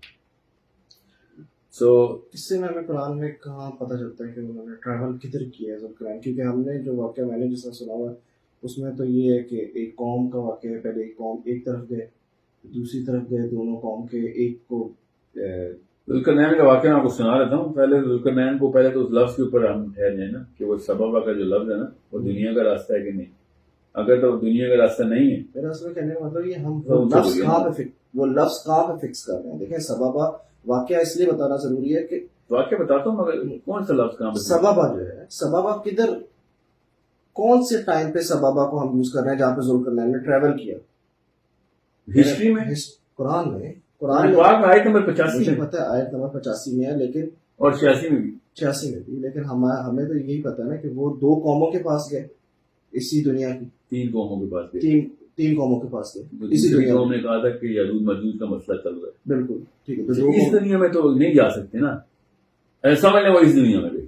سو اس سے ہمیں قرآن میں کہاں پتہ چلتا ہے کہ انہوں نے ٹریول کدھر کیا ہے ذوالقرنین؟ کیونکہ ہم نے جو واقعہ میں نے جس طرح سنا ہوا ہے اس میں تو یہ ہے کہ ایک قوم کا واقعہ ہے، پہلے ایک قوم ایک طرف گئے، دوسری طرف گئے، دونوں قوم کے ایک کو ذوالقرنین کا واقعہ میں آپ کو سنا رہتا ہوں۔ پہلے ذوالقرنین کو پہلے تو اس لفظ کے اوپر ہم ٹھہر جائیں نا کہ وہ سببہ کا جو لفظ ہے نا وہ دنیا کا راستہ ہے کہ نہیں۔ اگر تو دنیا کا راستہ نہیں ہے، میرا اصل کہنے کا مطلب یہ ہم تو وہ ان کو لفظ بولیں کہاں گے۔ پہ وہ لفظ کہاں پہ فکس کر رہے ہیں؟ دیکھیں سببہ واقعہ اس لیے بتانا ضروری ہے کہ واقعہ بتاتا ہوں مگر کون سا لفظ کہاں پہ سببہ جو ہے، سببہ کدھر، کون سے ٹائم پہ سببہ کو ہم یوز کر رہے ہیں جہاں پہ ذوالقرنین نے ٹریول کیا؟ ہسٹری میں قرآن میں پاک میں آیت نمبر 85 مجھے میں پتہ ہے آیت نمبر 85 میں ہے، لیکن اور 86 میں بھی 86 میں بھی، لیکن ہمیں تو یہی پتہ ہے نا کہ وہ دو قوموں کے پاس گئے اسی دنیا کی، 3 قوموں کے پاس گئے۔ تین قوموں کے پاس گئے اسی اسی دنیا قوم میں۔ نے کہا تھا کہ یاجوج ماجوج کا مسئلہ چل رہا ہے، بالکل ٹھیک ہے، تو دو اس دنیا میں تو نہیں جا سکتے نا، سمجھ لیں وہ اس دنیا میں گئے۔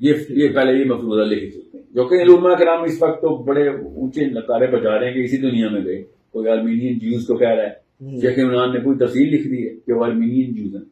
یہ پہلے یہ مفروضہ لے کے چلتے ہیں، جو کہ علماء کرام اس وقت تو بڑے اونچے نقارے بجا رہے ہیں کہ اسی دنیا میں گئے۔ کوئی آرمینین جیوز کو کہہ رہا ہے، شیخ عمران نے پوری تفصیل لکھ دی ہے کہ وہ آرمینین جیوز ہیں۔